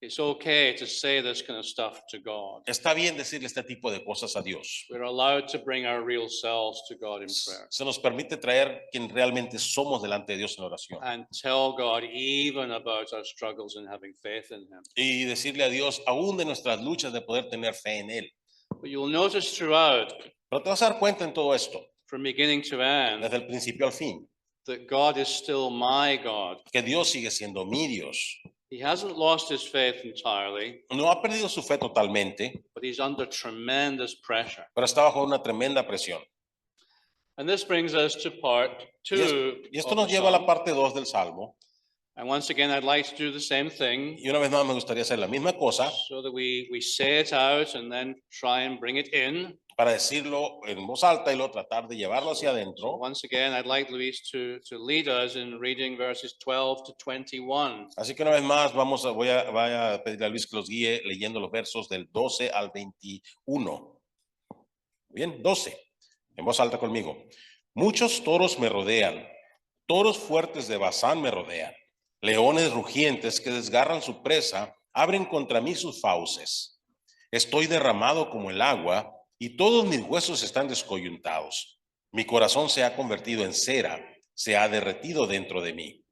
it's okay to say this kind of stuff to God. está bien decirle este tipo de cosas a Dios. We're allowed to bring our real selves to God in prayer Se nos permite traer quien realmente somos delante de Dios en oración. and tell God even about our struggles in having faith in Him. Y decirle a Dios aún de nuestras luchas de poder tener fe en Él. But you'll notice throughout, Pero te vas a dar cuenta en todo esto, from beginning to end, desde el principio al fin, that God is still my God. que Dios sigue siendo mi Dios. He hasn't lost his faith entirely, No ha perdido su fe totalmente, but he's under tremendous pressure. pero está bajo una tremenda presión. And this brings us to part Y, es- 2. y esto of nos the lleva a la psalm. parte 2 del Salmo. And once again, I'd like to do the same thing Y una vez más me gustaría hacer la misma cosa so that we say it out and then try and bring it in. para decirlo en voz alta y luego tratar de llevarlo hacia So adentro. once again, I'd like Luis to lead us in reading verses 12 to 21. Así que una vez más voy a pedirle a Luis que los guíe leyendo los versos del 12 al 21. Bien, 12. En voz alta conmigo. Muchos toros me rodean, toros fuertes de Basán me rodean, leones rugientes que desgarran su presa, abren contra mí sus fauces. Estoy derramado como el agua y todos mis huesos están descoyuntados. Mi corazón se ha convertido en cera, se ha derretido dentro de mí.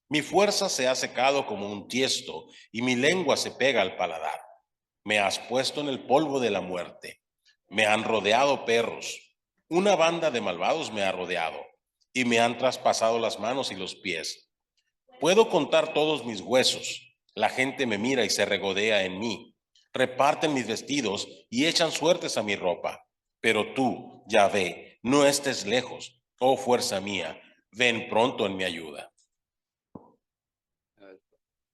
Mi fuerza se ha secado como un tiesto y mi lengua se pega al paladar. Me has puesto en el polvo de la muerte. Me han rodeado perros. Una banda de malvados me ha rodeado y me han traspasado las manos y los pies. Puedo contar todos mis huesos. La gente me mira y se regodea en mí. Reparten mis vestidos y echan suertes a mi ropa. Pero tú, Yahvé, no estés lejos. Oh fuerza mía, ven pronto en mi ayuda.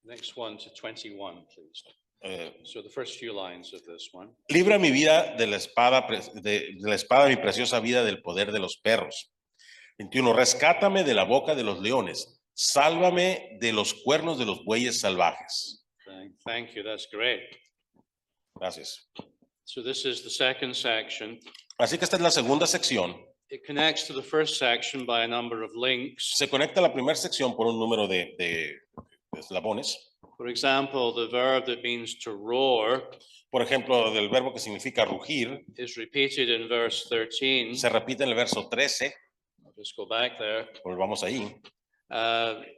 Next one to 21, please. Eh, So the first few lines of this one. Libra mi vida de la espada, mi preciosa vida del poder de los perros. 21. Rescátame de la boca de los leones. Sálvame de los cuernos de los bueyes salvajes. Thank you, that's great. Gracias. So this is the second section. Así que esta es la segunda sección. It connects to the first section by a number of links. Se conecta a la primera sección por un número de eslabones. For example, the verb that means to roar Por ejemplo, del verbo que significa rugir, is repeated in verse 13. se repite en el verso 13. I'll just go back there. Volvamos ahí.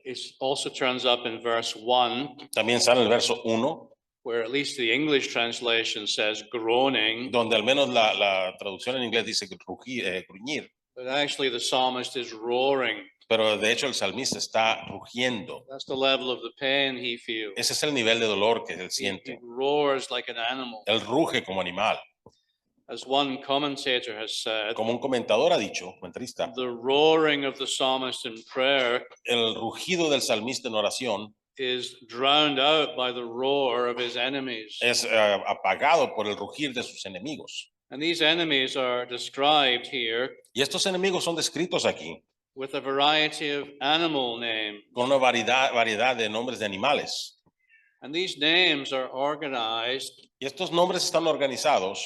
It also turns up in verse 1, También sale el verso 1, where at least the English translation says groaning, donde al menos la traducción en inglés dice gruñir. but actually the psalmist is roaring. Pero de hecho el salmista está rugiendo. That's the level of the pain he feels. Ese es el nivel de dolor que él He siente. roars like an animal. Él ruge como animal. As one commentator has said, Como un comentador ha dicho, comentarista, the roaring of the psalmist in prayer el rugido del salmista en oración is drowned out by the roar of his enemies. es apagado por el rugir de sus enemigos. And these enemies are described here Y estos enemigos son descritos aquí with a variety of animal names. con una variedad de nombres de animales. And these names are organized Y estos nombres están organizados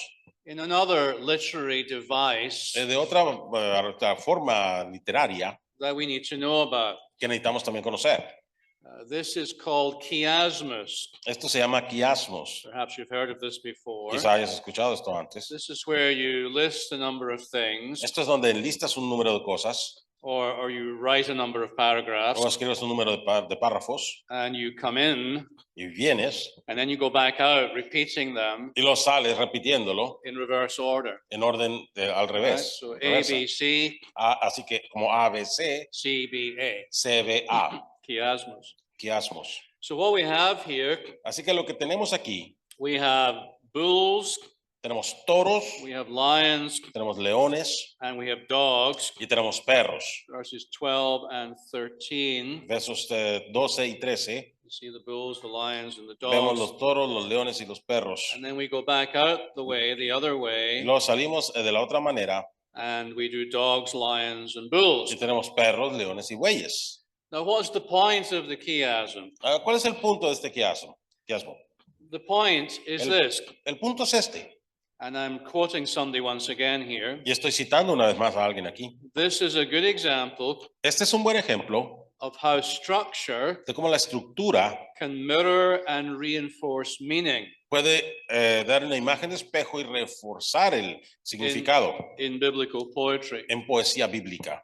in another literary device de otra forma literaria that we need to know about. que necesitamos también conocer. This is called chiasmus. Esto se llama quiasmos. Perhaps you've heard of this before. Quizá hayas escuchado esto antes. This is where you list a number of things, Esto es donde enlistas un número de cosas or you write a number of paragraphs, o escribes un número de párrafos and you come in, y vienes and then you go back out, repeating them y lo sales repitiéndolo in reverse order. en orden al Right? revés. So A, reversa. B, C, Así que como A, B, C, C, B, A, C, B, A, chiasmus. quiasmos. So what we have here, Así que lo que tenemos aquí, we have bulls, tenemos toros, we have lions, tenemos leones and we have dogs, y tenemos perros. verses 12 and 13. Versos 12 y 13, You see the bulls, the lions, and the vemos dogs. los toros, los leones y los perros. And then we go back out the other Y way, luego salimos de la otra manera and we do dogs, lions, and bulls. y tenemos perros, leones y bueyes. Now, what's the point of the chiasm? ¿Cuál es el punto de este quiasmo? The point is El- this, El punto es este. and I'm quoting somebody once again here. Y estoy citando una vez más a alguien aquí. This is a good example Este es un buen ejemplo of how structure de cómo la estructura can mirror and reinforce meaning puede dar una imagen de espejo y reforzar el significado in biblical poetry. en poesía bíblica.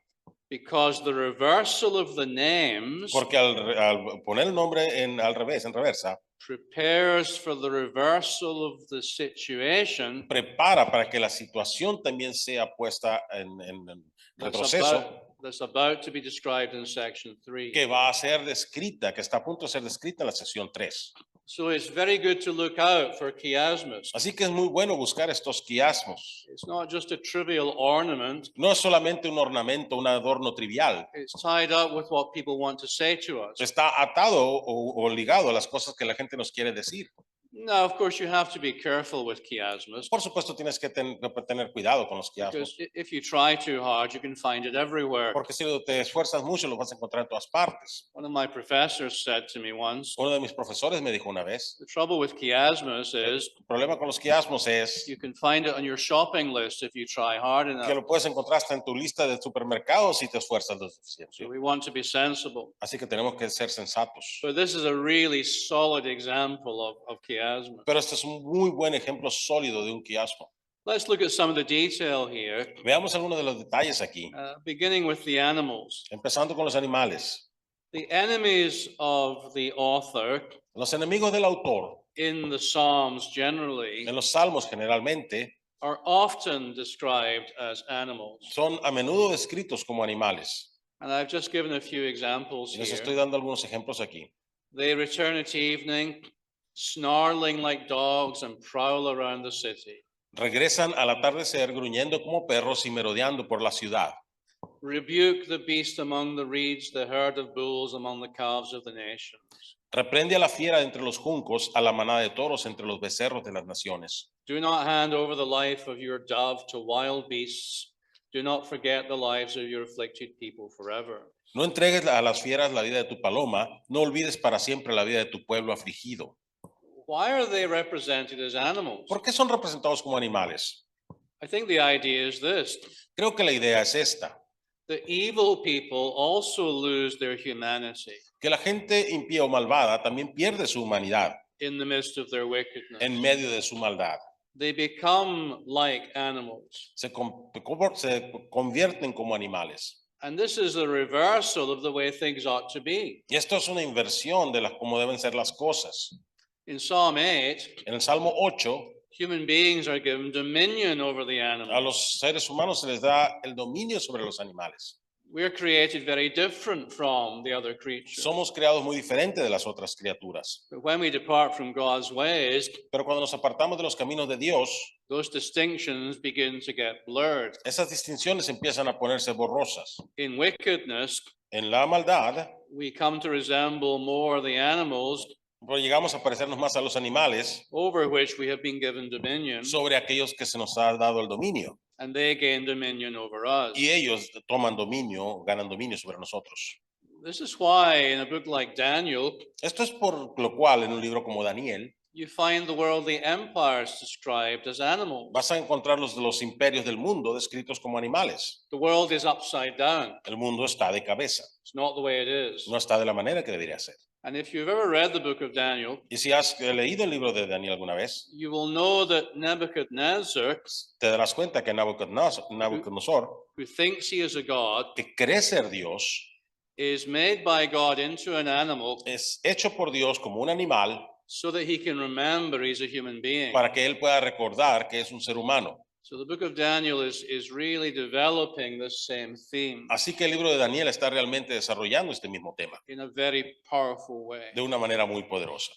Because the reversal of the names Porque al poner el nombre al revés, en reversa, prepares for the reversal of the situation prepara para que la situación también sea puesta en retroceso, that's about to be described in section 3. que va a ser descrita, que está a punto de ser descrita en la sección 3. So it's very good to look out for chiasmus. Así que es muy bueno buscar estos quiasmos. It's not just a trivial ornament. No es solamente un ornamento, un adorno trivial. It's tied up with what people want to say to us. Está atado o ligado a las cosas que la gente nos quiere decir. Now, of course, you have to be careful with chiasmus, Por supuesto, tienes que tener cuidado con los because quiasmos, if you try too hard, you can find it everywhere. porque si te esfuerzas mucho, los vas a encontrar en todas partes. One of my professors said to me once, Uno de mis profesores me dijo una vez, the trouble with chiasmus is el problema con los quiasmos es you can find it on your shopping list if you try hard que enough. lo puedes encontrar hasta en tu lista de supermercados si te esfuerzas lo suficiente. So we want to be sensible. Así que tenemos que ser sensatos. But this is a really solid example of chiasmus. Pero este es un muy buen ejemplo sólido de un quiasmo. Let's look at some of the detail here, Veamos algunos de los detalles aquí, beginning with the animals. empezando con los animales. The enemies of the author Los enemigos del autor, in the Psalms generally en los salmos generalmente, are often described as animals. son a menudo descritos como animales. And I've just given a few examples Y les estoy here. dando algunos ejemplos aquí. They return at evening, snarling like dogs and prowl around the city. Regresan al atardecer gruñendo como perros y merodeando por la ciudad. Rebuke the beast among the reeds, the herd of bulls among the calves of the nations. Reprende a la fiera entre los juncos, a la manada de toros entre los becerros de las naciones. Do not hand over the life of your dove to wild beasts. Do not forget the lives of your afflicted people forever. No entregues a las fieras la vida de tu paloma, no olvides para siempre la vida de tu pueblo afligido. Why are they represented as animals? ¿Por qué son representados como animales? I think the idea is this. Creo que la idea es esta, The evil people also lose their humanity que la gente impía o malvada también pierde su humanidad in the midst of their wickedness. en medio de su maldad. They become like animals. Se convierten como animales. And this is a reversal of the way things ought to be. Y esto es una inversión de cómo deben ser las cosas. In Psalm 8, En el Salmo 8, human beings are given dominion over the a animals. los seres humanos se les da el dominio sobre los animales. We're created very different from the other creatures. Somos creados muy diferente de las otras criaturas. But when we depart from God's ways, Pero cuando nos apartamos de los caminos de Dios, those distinctions begin to get blurred. esas distinciones empiezan a ponerse borrosas. In wickedness, En la maldad, we come to resemble more the animals pues llegamos a parecernos más a los animales over which we have been given dominion, sobre aquellos que se nos ha dado el dominio. and they gain dominion over us. Y ellos toman dominio, ganan dominio sobre nosotros. This is why in a book like Daniel, Esto es por lo cual en un libro como Daniel you find the worldly empires described as animals. vas a encontrar los imperios del mundo descritos como animales. The world is upside down. El mundo está de cabeza, It's not the way it is. no está de la manera que debería ser. And if you've ever read the book of Daniel, Y si has leído el libro de Daniel alguna vez, you will know that Nebuchadnezzar, te darás cuenta que Nabucodonosor, who thinks he is a god, que cree ser Dios, is made by God into an animal es hecho por Dios como un animal so that he can remember he's a human being. para que él pueda recordar que es un ser humano. So the book of Daniel is really developing this same theme Así que el libro de Daniel está realmente desarrollando este mismo tema in a very powerful way. de una manera muy poderosa.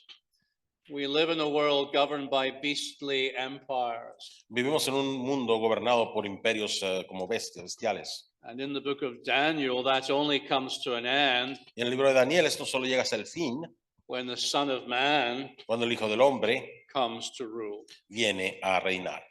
We live in a world governed by beastly empires. Vivimos en un mundo gobernado por imperios como bestiales. And in the book of Daniel, that only comes to an end Y en el libro de Daniel esto solo llega hasta el fin when the Son of Man cuando el Hijo del Hombre comes to rule. viene a reinar.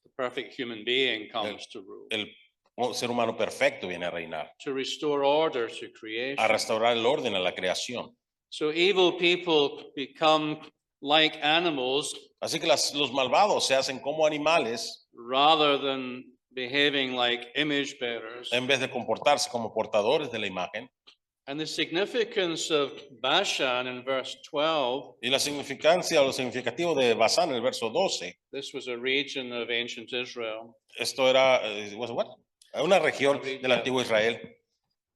The perfect human being comes to rule, El ser humano perfecto viene a reinar, to restore order to creation. a restaurar el orden a la creación. So evil people become like animals Así que los malvados se hacen como animales rather than behaving like image bearers. en vez de comportarse como portadores de la imagen. And the significance of Bashan in verse 12, Y la significancia o lo significativo de Basán en el verso 12, this was a region of ancient Israel. esto era una región del antiguo Israel.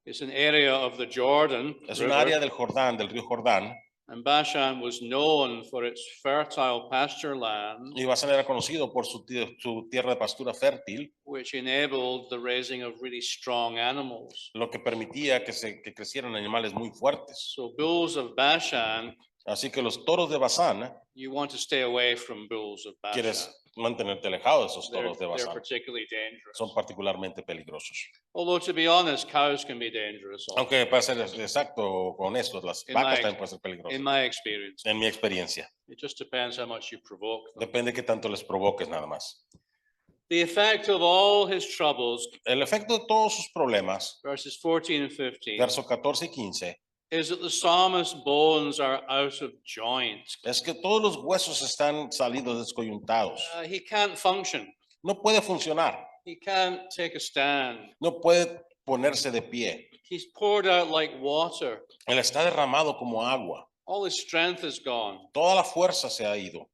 It's an area of the Jordan Es un River, área del Jordán, del río Jordán. and Bashan was known for its fertile pasture land, Y Basán era conocido por su tierra de pastura fértil, which enabled the raising of really strong animals. lo que permitía que crecieran animales muy fuertes. So bulls of Bashan Así que los toros de Bazán, you want to stay away from bulls of Bashan. quieres mantenerte alejado de esos They're, toros de they're Bazán. particularly dangerous. Son particularmente peligrosos. Although to be honest, cows can be dangerous also, Aunque para ser exacto con esto, las In vacas my- también pueden ser peligrosas. in my experience. En mi experiencia. It just depends how much you provoke them. Depende qué tanto les provoques nada más. The effect of all his troubles, El efecto de todos sus problemas, verses 14 and 15, versos 14 y 15, is that the psalmist's bones are out of joint. es que todos los huesos están salidos descoyuntados. He can't function. No puede funcionar. He can't take a stand. No puede ponerse de pie. He's poured out like water. Él está derramado como agua. All his strength is gone. Toda la fuerza se ha ido.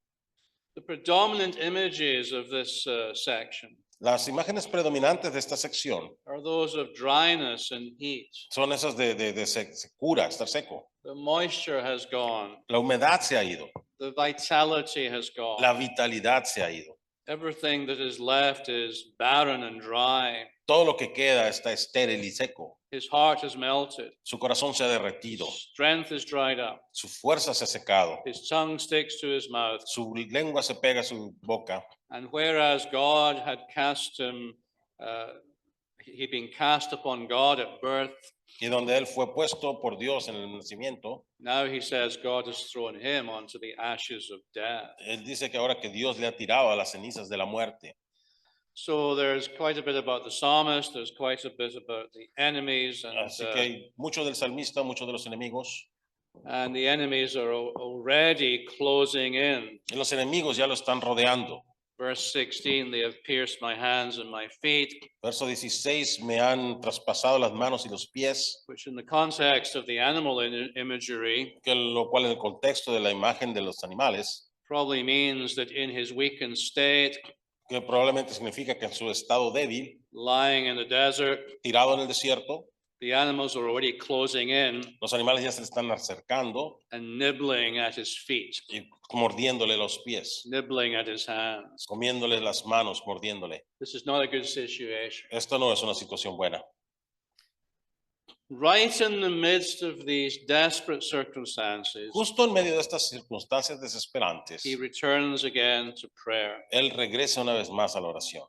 The predominant images of this section Las imágenes predominantes de esta sección are those of dryness and heat. son esas de secura, estar seco. The moisture has gone. La humedad se ha ido. The vitality has gone. La vitalidad se ha ido. Everything that is left is barren and dry. Todo lo que queda está estéril y seco. His heart has melted. Su corazón se ha derretido. Strength is dried up. Su fuerza se ha secado. His tongue sticks to his mouth. Su lengua se pega a su boca. And whereas God had cast him, he'd been cast upon God at birth, Y donde él fue puesto por Dios en el nacimiento, now he says God has thrown him onto the ashes of death. él dice que ahora que Dios le ha tirado a las cenizas de la muerte. So there's quite a bit about the psalmist, there's quite a bit about the enemies, Así que hay mucho del salmista, muchos de los enemigos. and the enemies are already closing in. Y los enemigos ya lo están rodeando. Verse 16, they have pierced my hands and my feet, Verso 16, me han traspasado las manos y los pies, which in the context of the animal imagery que lo cual en el contexto de la imagen de los animales, probably means that in his weakened state, que probablemente significa que en su estado débil, lying in the desert, tirado en el desierto, the animals are already closing in los animales ya se le están acercando and nibbling at his feet, y mordiéndole los pies, nibbling at his hands. comiéndole las manos, mordiéndole. This is not a good situation. Esto no es una situación buena. Right in the midst of these desperate circumstances, Justo en medio de estas circunstancias desesperantes, he returns again to prayer. él regresa una vez más a la oración.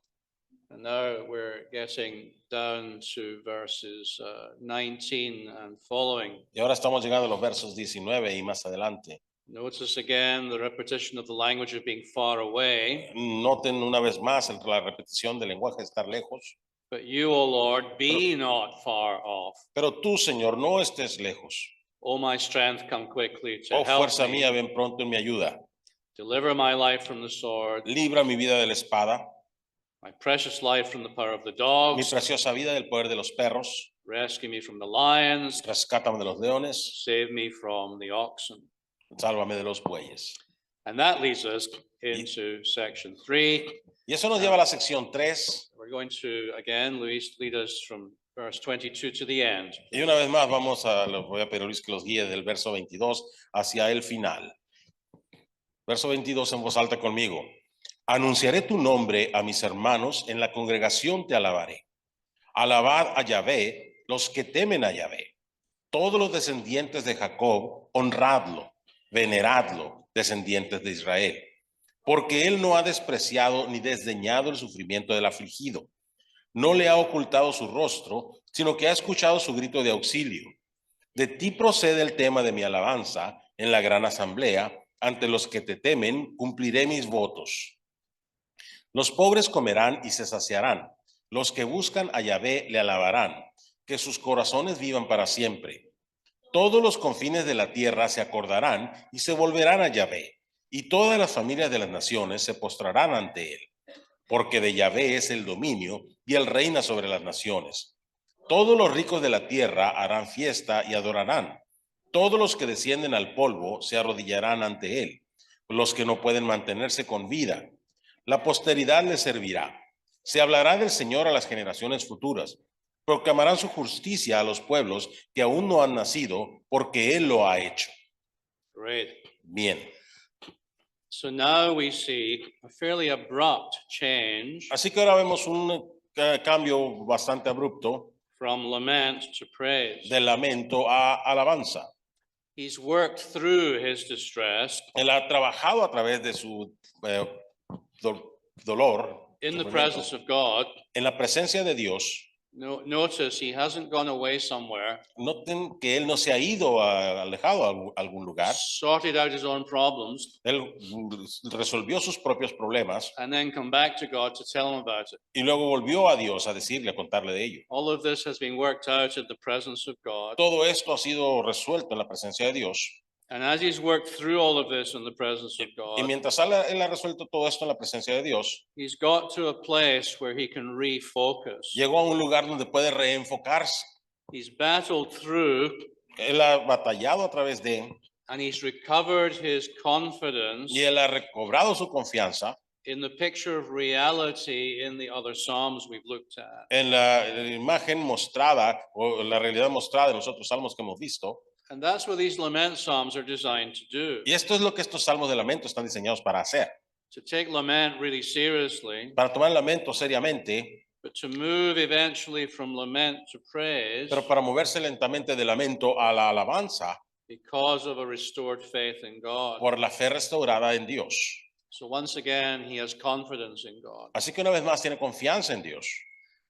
And now we're getting down to verses 19 and following. Y ahora estamos llegando a los versos 19 y más adelante. Notice again the repetition of the language of being far away. Noten una vez más la repetición del lenguaje de estar lejos. But you, O Lord, be not far off. Pero tú, Señor, no estés lejos. O my strength, come quickly to Oh, help fuerza me. mía, ven pronto en mi ayuda. Deliver my life from the sword, Libra mi vida de la espada, my precious life from the power of the mi dogs. preciosa vida del poder de los perros. Rescue me from the lions. Rescátame de los leones, Save me from the oxen. sálvame de los bueyes. And that leads us into section 3. Y eso nos lleva a la sección 3. We're going to, again, Luis, lead us from verse 22 to the end. Y una vez más voy a pedir a Luis que los guíe del verso 22 hacia el final. Verso 22 en voz alta conmigo. Anunciaré tu nombre a mis hermanos, en la congregación te alabaré. Alabad a Yahvé, los que temen a Yahvé. Todos los descendientes de Jacob, honradlo, veneradlo, descendientes de Israel. Porque él no ha despreciado ni desdeñado el sufrimiento del afligido. No le ha ocultado su rostro, sino que ha escuchado su grito de auxilio. De ti procede el tema de mi alabanza en la gran asamblea. Ante los que te temen, cumpliré mis votos. Los pobres comerán y se saciarán. Los que buscan a Yahvé le alabarán. Que sus corazones vivan para siempre. Todos los confines de la tierra se acordarán y se volverán a Yahvé. Y todas las familias de las naciones se postrarán ante él. Porque de Yahvé es el dominio y él reina sobre las naciones. Todos los ricos de la tierra harán fiesta y adorarán. Todos los que descienden al polvo se arrodillarán ante él. Los que no pueden mantenerse con vida. La posteridad les servirá. Se hablará del Señor a las generaciones futuras. Proclamarán su justicia a los pueblos que aún no han nacido, porque él lo ha hecho. Great. Bien. So now we see a fairly abrupt change Así que ahora vemos un cambio bastante abrupto from lament to praise. de lamento a alabanza. He's worked through his distress Él ha trabajado a través de su dolor, in the sufrimiento, presence of God. en la presencia de Dios. Notice he hasn't gone away somewhere, Noten que él no se ha ido alejado a algún lugar. sorted out his own problems, Él resolvió sus propios problemas and then come back to God to tell him about it. y luego volvió a Dios a decirle, a contarle de ello. All of this has been worked out in the presence of God. Todo esto ha sido resuelto en la presencia de Dios. And as he's worked through all of this in the presence of Y God, mientras él ha resuelto todo esto en la presencia de Dios, he's got to a place where he can refocus. llegó a un lugar donde puede reenfocarse. He's battled through Él ha batallado a través de, and he's recovered his confidence y él ha recobrado su confianza in the picture of reality in the other Psalms we've looked at. en la imagen mostrada o la realidad mostrada de los otros salmos que hemos visto. And that's what these lament Psalms are designed to do, Y esto es lo que estos salmos de lamento están diseñados para hacer, to take lament really seriously, para tomar el lamento seriamente, but to move eventually from lament to praise pero para moverse lentamente del lamento a la alabanza because of a restored faith in God. por la fe restaurada en Dios. So once again, he has confidence in God. Así que una vez más tiene confianza en Dios.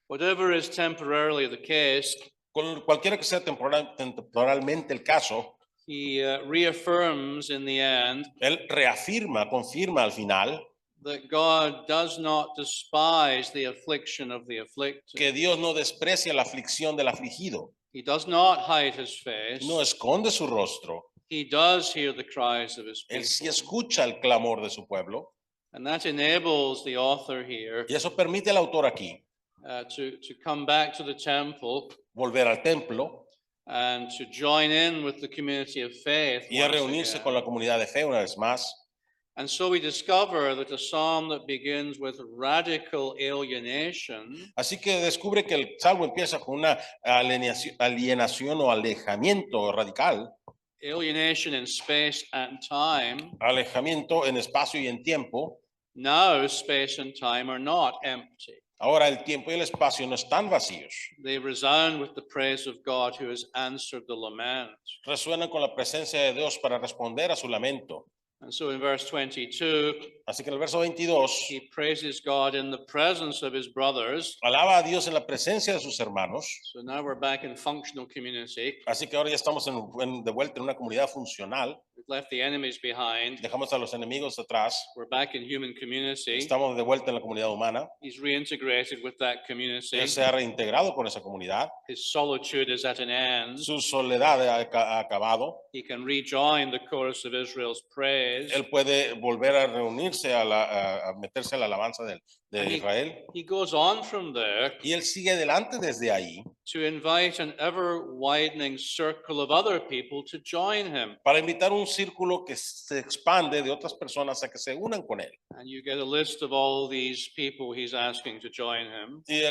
Whatever is temporarily the case, Cualquiera que sea temporalmente el caso, he reaffirms in the end él reafirma, confirma al final that God does not despise the affliction of the afflicted. que Dios no desprecia la aflicción del afligido, He does not hide his face. no esconde su rostro, He does hear the cries of his él sí people. escucha el clamor de su pueblo And that enables the author here y eso permite al autor aquí to come back to the temple volver al templo and to join in with the community of faith. y a once reunirse again. con la comunidad de fe una vez más. And so we discover that a psalm that begins with radical alienation Así que descubre que el salmo empieza con una alienación o alejamiento radical, alienation in space and time. alejamiento en espacio y en tiempo. Now, space and time are not empty. Ahora el tiempo y el espacio no están vacíos, They resound with the praise of God who has answered the lament. resuenan con la presencia de Dios para responder a su lamento. And so in verse 22, Así que en el verso 22, he praises God in the presence of his brothers. alaba a Dios en la presencia de sus hermanos. So now we're back in functional community. Así que ahora ya estamos de vuelta en una comunidad funcional. We've left the enemies behind. Dejamos a los enemigos atrás. We're back in human community. Estamos de vuelta en la comunidad humana. He's reintegrated with that community. Él se ha reintegrado con esa comunidad. His solitude is at an end. Su soledad ha acabado. He can rejoin the chorus of Israel's praise. Él puede volver a reunirse a meterse a la alabanza de Israel. He goes on from there Y él sigue adelante desde ahí to invite an ever widening circle of other people to join him. para invitar un círculo que se expande de otras personas a que se unan con él. And you get a list of all these people he's asking to join him. Y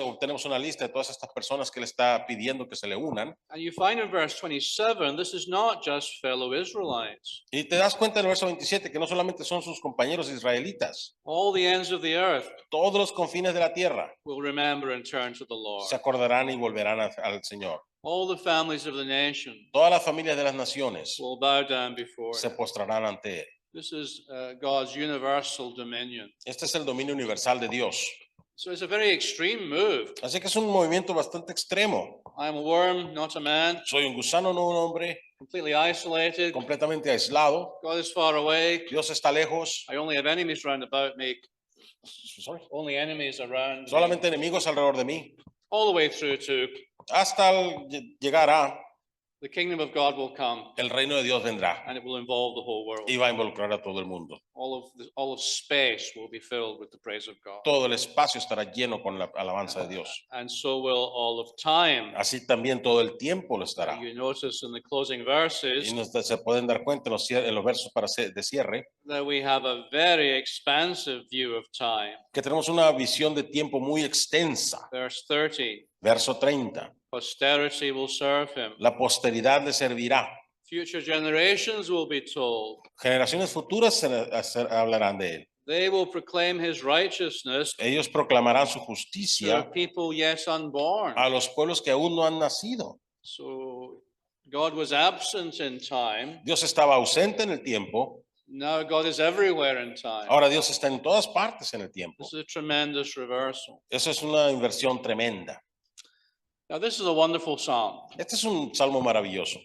obtenemos una lista de todas estas personas que le está pidiendo que se le unan. And you find in verse 27, this is not just fellow Israelites. Y te das cuenta en el verso 27 que no solamente son sus compañeros israelitas, All the ends of the earth todos los confines de la tierra will remember and turn to the Lord. se acordarán y volverán al Señor. All the families of the nation Todas las familias de las naciones will bow down before se him. postrarán ante él. This is God's universal dominion. Este es el dominio universal de Dios. So it's a very extreme move. Así que es un movimiento bastante extremo. I'm a worm, not a man, Soy un gusano, no un hombre, completely isolated. completamente aislado. God is far away. Dios está lejos. I only have enemies round about me. Sorry. Only enemies around me. Solamente enemigos alrededor de mí. All the way through to Hasta llegar a the kingdom of God will come, el reino de Dios vendrá and it will involve the whole world. y va a involucrar a todo el mundo. All of space will be filled with the praise of God. Todo el espacio estará lleno con la alabanza de Dios. And so will all of time. Así también todo el tiempo lo estará. You notice in the closing Y verses se pueden dar cuenta en los versos de cierre that we have a very expansive view of time. que tenemos una visión de tiempo muy extensa. Verse 30, Verso 30. posterity will serve him. La posteridad le servirá. Future generations will be told. Generaciones futuras hablarán de él. They will proclaim his righteousness Ellos proclamarán su to justicia people yet unborn. a los pueblos que aún no han nacido. So God was absent in time. Dios estaba ausente en el tiempo, Now God is everywhere in time. ahora Dios está en todas partes en el tiempo. This is a tremendous reversal. Eso es una inversión tremenda. Now, this is a wonderful psalm. Este es un salmo maravilloso.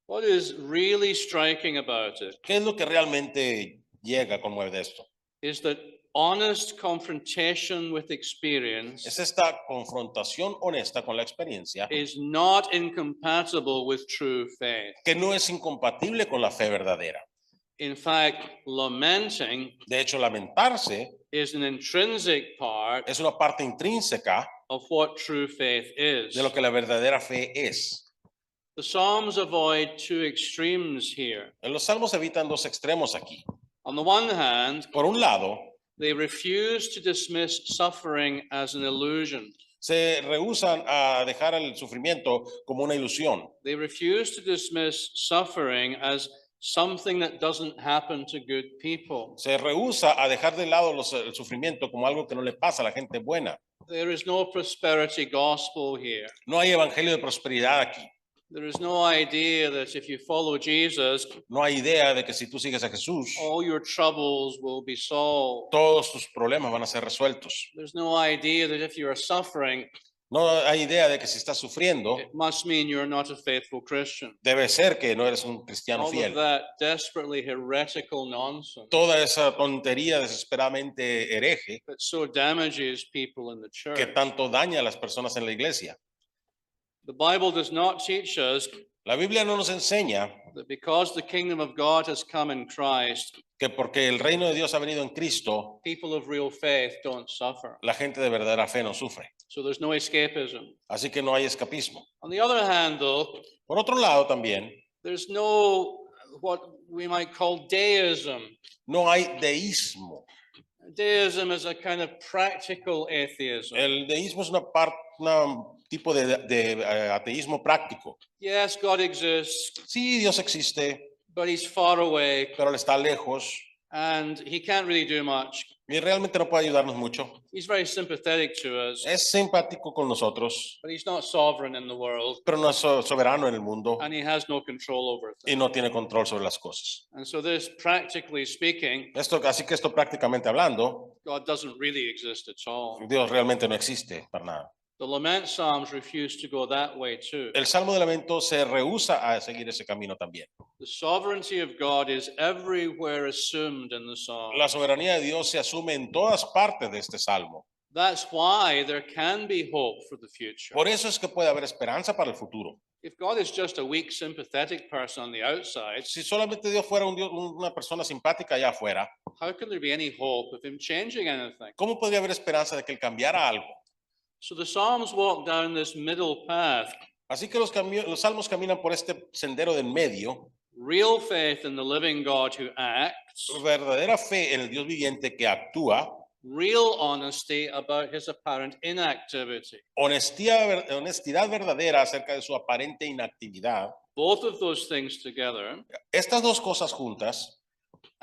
What is really striking about it ¿Qué es lo que realmente llega a conmover de esto? is that honest confrontation with experience Es esta confrontación honesta con la experiencia is not incompatible with true faith. que no es incompatible con la fe verdadera. In fact, lamenting De hecho, lamentarse is an intrinsic part es una parte intrínseca of what true faith is. de lo que la verdadera fe es. The Psalms avoid two extremes here. En los salmos evitan dos extremos aquí. On the one hand, Por un lado, they refuse to dismiss suffering as an illusion. se rehúsan a dejar el sufrimiento como una ilusión. They refuse to dismiss suffering as something that doesn't happen to good people. Se rehúsa a dejar de lado el sufrimiento como algo que no le pasa a la gente buena. There is no prosperity gospel here. No hay evangelio de prosperidad aquí. There is no idea that if you follow Jesus, No hay idea de que si tú sigues a Jesús, all your troubles will be solved. todos tus problemas van a ser resueltos. There's no idea that if you are suffering, No hay idea de que si estás sufriendo, it must mean you're not a faithful Christian. debe ser que no eres un cristiano All of fiel. that desperately heretical nonsense Toda esa tontería desesperadamente hereje that so damages people in the que church. tanto daña a las personas en la iglesia. The Bible does not teach us La Biblia no nos enseña that because the kingdom of God has come in Christ, que porque el reino de Dios ha venido en Cristo, people of real faith don't suffer. la gente de verdadera fe no sufre. So there's no escapism. Así que no hay escapismo. On the other hand, though, Por otro lado, también, there's no what we might call deism. no hay deísmo. Deism is a kind of practical atheism. El deísmo es un tipo de ateísmo práctico. Yes, God exists, Sí, Dios existe, but he's far away pero Él está lejos and he can't really do much. y realmente no puede ayudarnos mucho. He's very sympathetic to us, Es simpático con nosotros, but he's not sovereign in the world pero no es soberano en el mundo and he has no control over y things. no tiene control sobre las cosas. And so this, practically speaking, Así que esto prácticamente hablando, God doesn't really exist at all. Dios realmente no existe para nada. The lament psalms refuse to go that way too. El Salmo de Lamento se rehúsa a seguir ese camino también. The sovereignty of God is everywhere assumed in the psalm. La soberanía de Dios se asume en todas partes de este Salmo. That's why there can be hope for the future. Por eso es que puede haber esperanza para el futuro. If God is just a weak, sympathetic person on the outside, Si solamente Dios fuera una persona simpática allá afuera, how can there be any hope of him changing anything? ¿cómo podría haber esperanza de que Él cambiara algo? So the Psalms walk down this middle path, Así que los salmos caminan por este sendero del medio, real faith in the living God who acts, verdadera fe en el Dios viviente que actúa, real honesty about his apparent inactivity. honestidad verdadera acerca de su aparente inactividad. Both of those things together. Estas dos cosas juntas,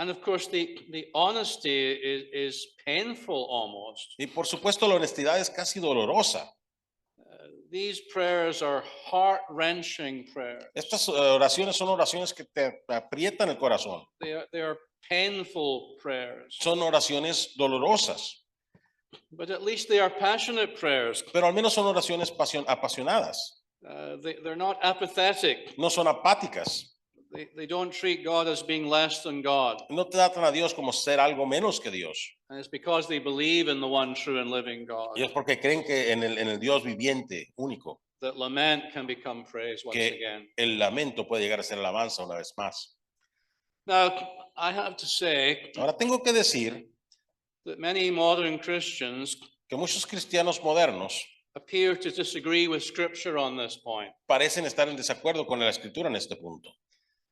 And of course, the honesty is painful almost. y por supuesto la honestidad es casi dolorosa. These prayers are heart-wrenching prayers. Estas oraciones son oraciones que te aprietan el corazón. They are painful prayers, Son oraciones dolorosas, but at least they are passionate prayers. pero al menos son oraciones apasionadas. They're not apathetic. No son apáticas. They don't treat God as being less than God. No tratan a Dios como ser algo menos que Dios. And it's because they believe in the one true and living God Y es porque creen que en el Dios viviente, único, that lament can become praise once que again. el lamento puede llegar a ser alabanza una vez más. Now, I have to say Ahora tengo que decir that many modern Christians que muchos cristianos modernos appear to disagree with Scripture on this point. parecen estar en desacuerdo con la escritura en este punto.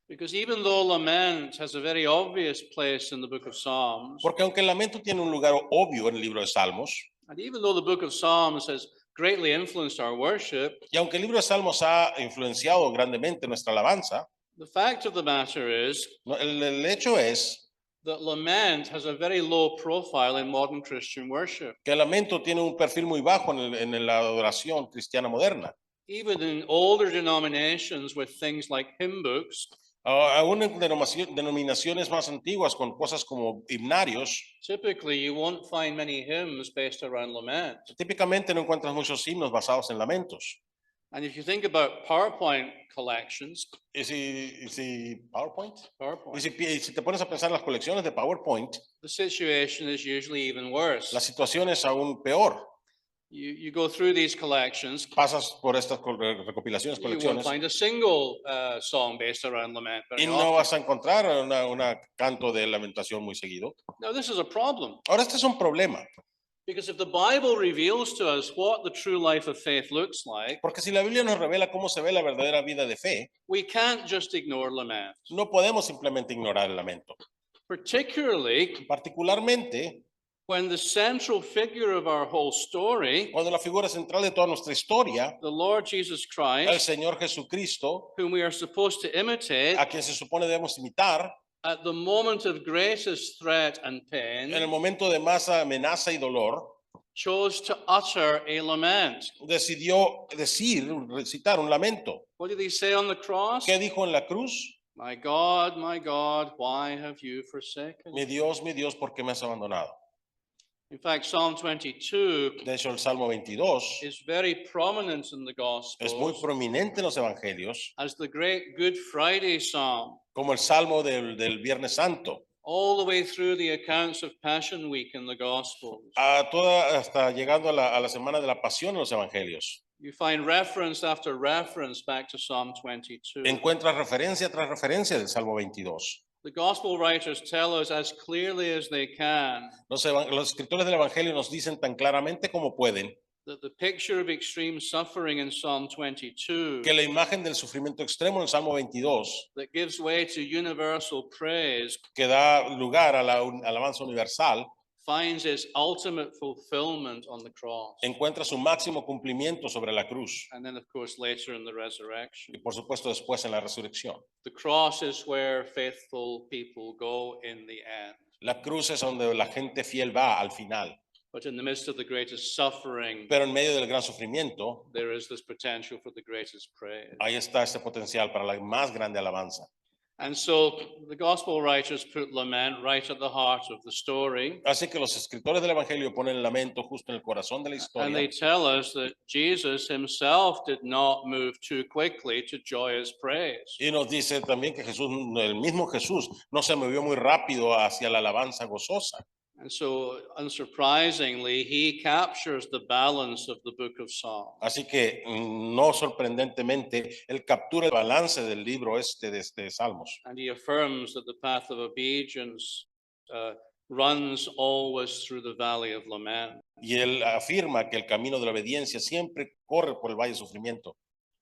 Because even though lament has a very obvious place in the book of Psalms, Porque aunque el lamento tiene un lugar obvio en el libro de Salmos, and even though the book of Psalms has greatly influenced our worship, y aunque el libro de Salmos ha influenciado grandemente nuestra alabanza, the fact of the matter is el hecho es that lament has a very low profile in modern Christian worship. que el lamento tiene un perfil muy bajo en la adoración cristiana moderna. Even in older denominations with things like hymn books, Aún en denominaciones más antiguas con cosas como himnarios, typically you won't find many hymns based around lament. típicamente no encuentras muchos himnos basados en lamentos. And if you think about PowerPoint collections, Y si PowerPoint, PowerPoint, y si te pones a pensar en las colecciones de PowerPoint, the situation is usually even worse. la situación es aún peor. You go through these collections, Pasas por estas recopilaciones, you won't colecciones, find a single song based around lament very y no often. vas a encontrar una canto de lamentación muy seguido. Now, this is a problem Ahora, este es un problema, because if the Bible reveals to us what the true life of faith looks like, porque si la Biblia nos revela cómo se ve la verdadera vida de fe, we can't just ignore lament. no podemos simplemente ignorar el lamento. Particularly Particularmente when the central figure of our whole story, cuando la figura central de toda nuestra historia, the Lord Jesus el Christ, Señor Jesucristo, whom we are supposed to imitate, a quien se supone debemos imitar, at the moment of greatest threat and en el pain, momento de más amenaza y dolor, chose to utter a lament. decidió recitar un lamento. What did he say on the cross? ¿Qué dijo en la cruz? My God, why have you forsaken me? Mi Dios, ¿por qué me has abandonado? In fact, Psalm 22 De hecho, el Salmo 22 is very prominent in the es muy Gospels prominente en los evangelios, as the great Good Friday Psalm, como el Salmo del Viernes Santo, all the way through the accounts of Passion Week in the Gospels. hasta llegando a la semana de la pasión en los evangelios. You find reference after reference back to Psalm 22. Encuentras referencia tras referencia del Salmo 22. The Gospel writers tell us as clearly as they can Los escritores del evangelio nos dicen tan claramente como pueden that the picture of extreme suffering in Psalm 22 que la imagen del sufrimiento extremo en el Salmo 22, that gives way to universal praise que da lugar a la alabanza universal, finds its ultimate fulfillment on the cross. encuentra su máximo cumplimiento sobre la cruz And then, of course, later in the resurrection. y por supuesto después en la resurrección. The cross is where faithful people go in the end. La cruz es donde la gente fiel va al final, But in the midst of the greatest suffering, pero en medio del gran sufrimiento, there is this potential for the greatest praise. ahí está este potencial para la más grande alabanza. And so the gospel writers put lament right at the heart of the story. Así que los escritores del evangelio ponen el lamento justo en el corazón de la And they historia tell us that Jesus himself did not move too quickly to joyous praise. y nos dice también que Jesús, el mismo Jesús, no se movió muy rápido hacia la alabanza gozosa. And so, unsurprisingly, he captures the balance of the book of Psalms. Así que no sorprendentemente, él captura el balance del libro de Salmos And he affirms that the path of obedience runs always through the valley of lament. y él afirma que el camino de la obediencia siempre corre por el valle de sufrimiento.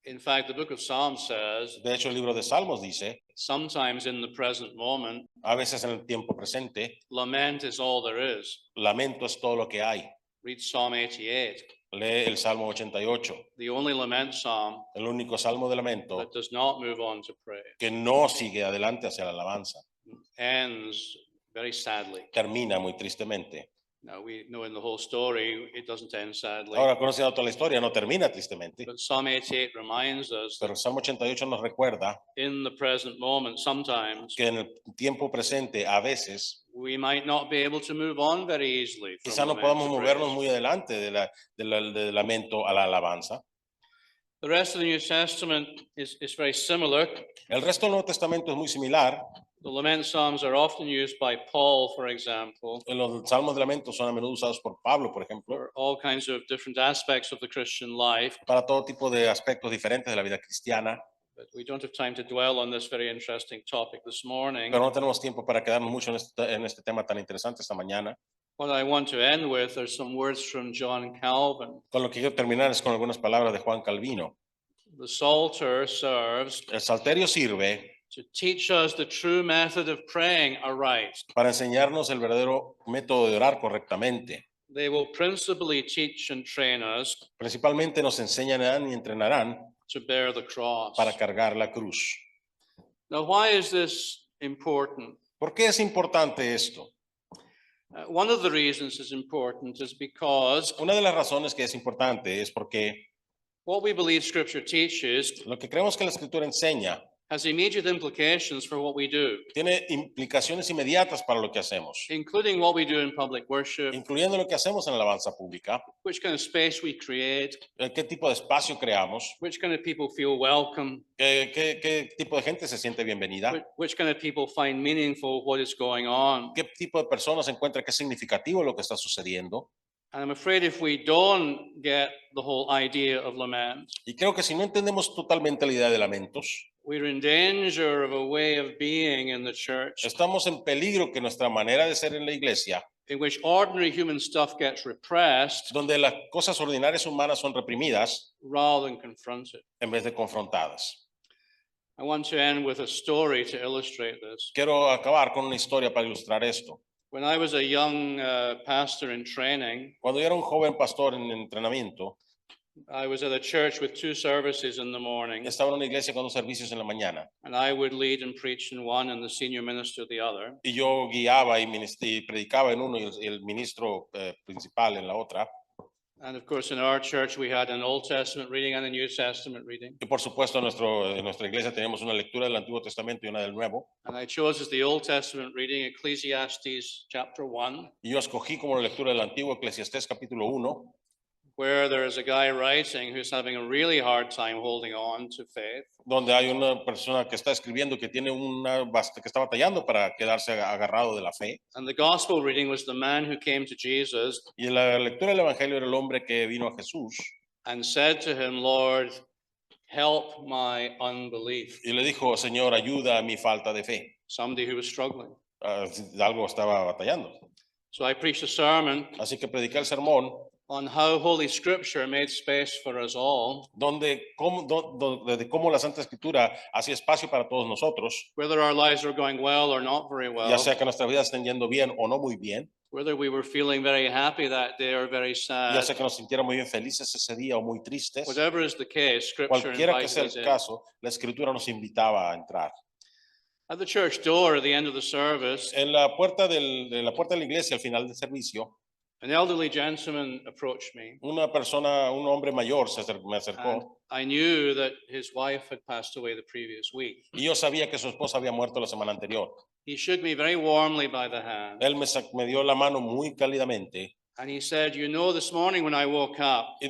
In fact, the book of Psalms says, De hecho, el libro de Salmos dice, sometimes in the present moment, a veces en el tiempo presente, lament is all there is. lamento es todo lo que hay. Read Psalm 88, Lee el Salmo 88, the only lament psalm el único salmo de lamento that does not move on to praise, que no sigue adelante hacia la alabanza. ends very sadly. Termina muy tristemente. Now, we know in the whole story it doesn't end sadly. Ahora, conociendo toda la historia, no termina tristemente, But Psalm 88 reminds us that pero el Salmo 88 nos recuerda in the present moment, sometimes que en el tiempo presente, a veces, we might not be able to move on very easily. from quizá no lament podamos to movernos praise. muy adelante del lamento a la alabanza. The rest of the New Testament is very similar. El resto del Nuevo Testamento es muy similar. The lament psalms are often used by Paul, for example, En los salmos de lamento son a menudo usados por Pablo, por ejemplo, for all kinds of different aspects of the Christian life. para todo tipo de aspectos diferentes de la vida cristiana, But we don't have time to dwell on this very interesting topic this morning. pero no tenemos tiempo para quedarnos mucho en este tema tan interesante esta mañana. What I want to end with are some words from John Calvin. Con lo que quiero terminar es con algunas palabras de Juan Calvino. The Psalter serves El salterio sirve to teach us the true method of praying aright. para enseñarnos el verdadero método de orar correctamente. They will principally teach and train us Principalmente nos enseñarán y entrenarán to bear the cross. para cargar la cruz. Now, why is this important? ¿Por qué es importante esto? One of the reasons it's important is because Una de las razones que es importante es porque What we believe Scripture teaches Lo que creemos que la Escritura enseña has immediate implications for what we do, tiene implicaciones inmediatas para lo que hacemos, including what we do in public worship, incluyendo lo que hacemos en la alabanza pública, which kind of space we create, qué tipo de espacio creamos, which kind of people feel welcome, qué tipo de gente se siente bienvenida, which kind of people find meaningful what is going on. qué tipo de personas encuentra que es significativo lo que está sucediendo. And I'm afraid if we don't get the whole idea of lament, Y creo que si no entendemos totalmente la idea de lamentos, we're in danger of a way of being in the church estamos en peligro que nuestra manera de ser en la iglesia, in which ordinary human stuff gets repressed donde las cosas ordinarias humanas son reprimidas rather than confronted. en vez de confrontadas. I want to end with a story to illustrate this. Quiero acabar con una historia para ilustrar esto. When I was a young pastor in training, Cuando yo era un joven pastor en entrenamiento, I was at a church with 2 services in the morning, estaba en una iglesia con 2 servicios en la mañana and I would lead and preach in one and the senior minister the other. y yo guiaba y predicaba en uno y el ministro principal en la otra. And of course, in our church, we had an Old Testament reading and a New Testament reading. Y por supuesto en nuestra iglesia teníamos una lectura del Antiguo Testamento y una del Nuevo. And I chose as the Old Testament reading Ecclesiastes chapter 1, Y yo escogí como lectura del Antiguo Eclesiastés capítulo 1, where there is a guy writing who's having a really hard time holding on to faith. donde hay una persona que está escribiendo que tiene que está batallando para quedarse agarrado de la fe. And the gospel reading was the man who came to Jesus Y la lectura del Evangelio era el hombre que vino a Jesús and said to him, Lord, help my unbelief. y le dijo, Señor, ayuda a mi falta de fe. Somebody who was struggling. Algo estaba batallando. So I preached a sermon Así que prediqué el sermón on how Holy Scripture made space for us all, de cómo la Santa Escritura hacía espacio para todos nosotros, whether our lives were going well or not very well, ya sea que nuestras vidas estén yendo bien o no muy bien, whether we were feeling very happy that day or very ya sad. sea que nos sintiéramos muy bien felices ese día o muy tristes, Whatever is the case, Scripture cualquiera que invites sea us el in. caso, la Escritura nos invitaba a entrar. At the church door at the end of the service, En la puerta de la puerta de la iglesia al final del servicio, an elderly gentleman approached me. una persona, un hombre mayor me And acercó I knew that his wife had passed away the previous week. y yo sabía que su esposa había muerto la semana anterior. He shook me very warmly by the hand. Él me dio la mano muy cálidamente And he said, you know, this morning when I woke up, y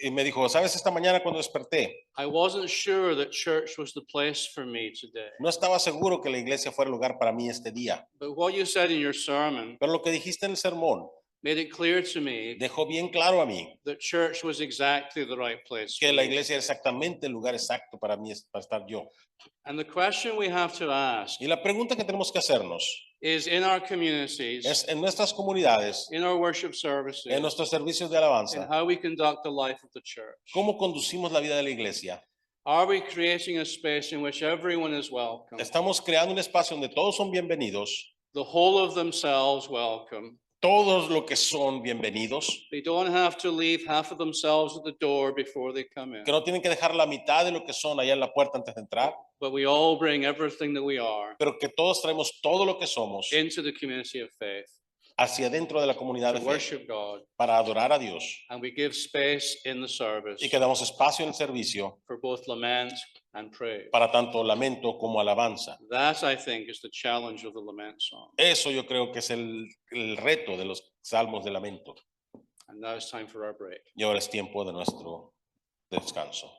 me dijo, ¿sabes? Esta mañana cuando desperté, I wasn't sure that church was the place for me today. no estaba seguro que la iglesia fuera el lugar para mí este día. But what you said in your sermon Pero lo que dijiste en el sermón made it clear to me dejó bien claro a mí that church was exactly the right place que for la me. iglesia era exactamente el lugar exacto para mí, para estar yo. And the question we have to ask Y la pregunta que tenemos que hacernos is in our communities, es en nuestras comunidades, in our worship services, en nuestros servicios de in alabanza, how we conduct the life of the church. ¿cómo conducimos la vida de la iglesia? Are we creating a space in which everyone is welcome, Estamos creando un espacio donde todos son bienvenidos, the whole of themselves welcome? todos los que son bienvenidos, They don't have to leave half of themselves at the door before they come in, que no tienen que dejar la mitad de lo que son allá en la puerta antes de entrar, but we all bring everything that we are pero que todos traemos todo lo que somos into the community of faith hacia dentro de la comunidad to de fe worship God, para adorar a Dios and we give space in the service y que damos espacio en el servicio for both lament and praise. para tanto lamento como alabanza. That, I think, is the challenge of the lament song. Eso yo creo que es el reto de los salmos de lamento. And now it's time for our break. Y ahora es tiempo de nuestro descanso.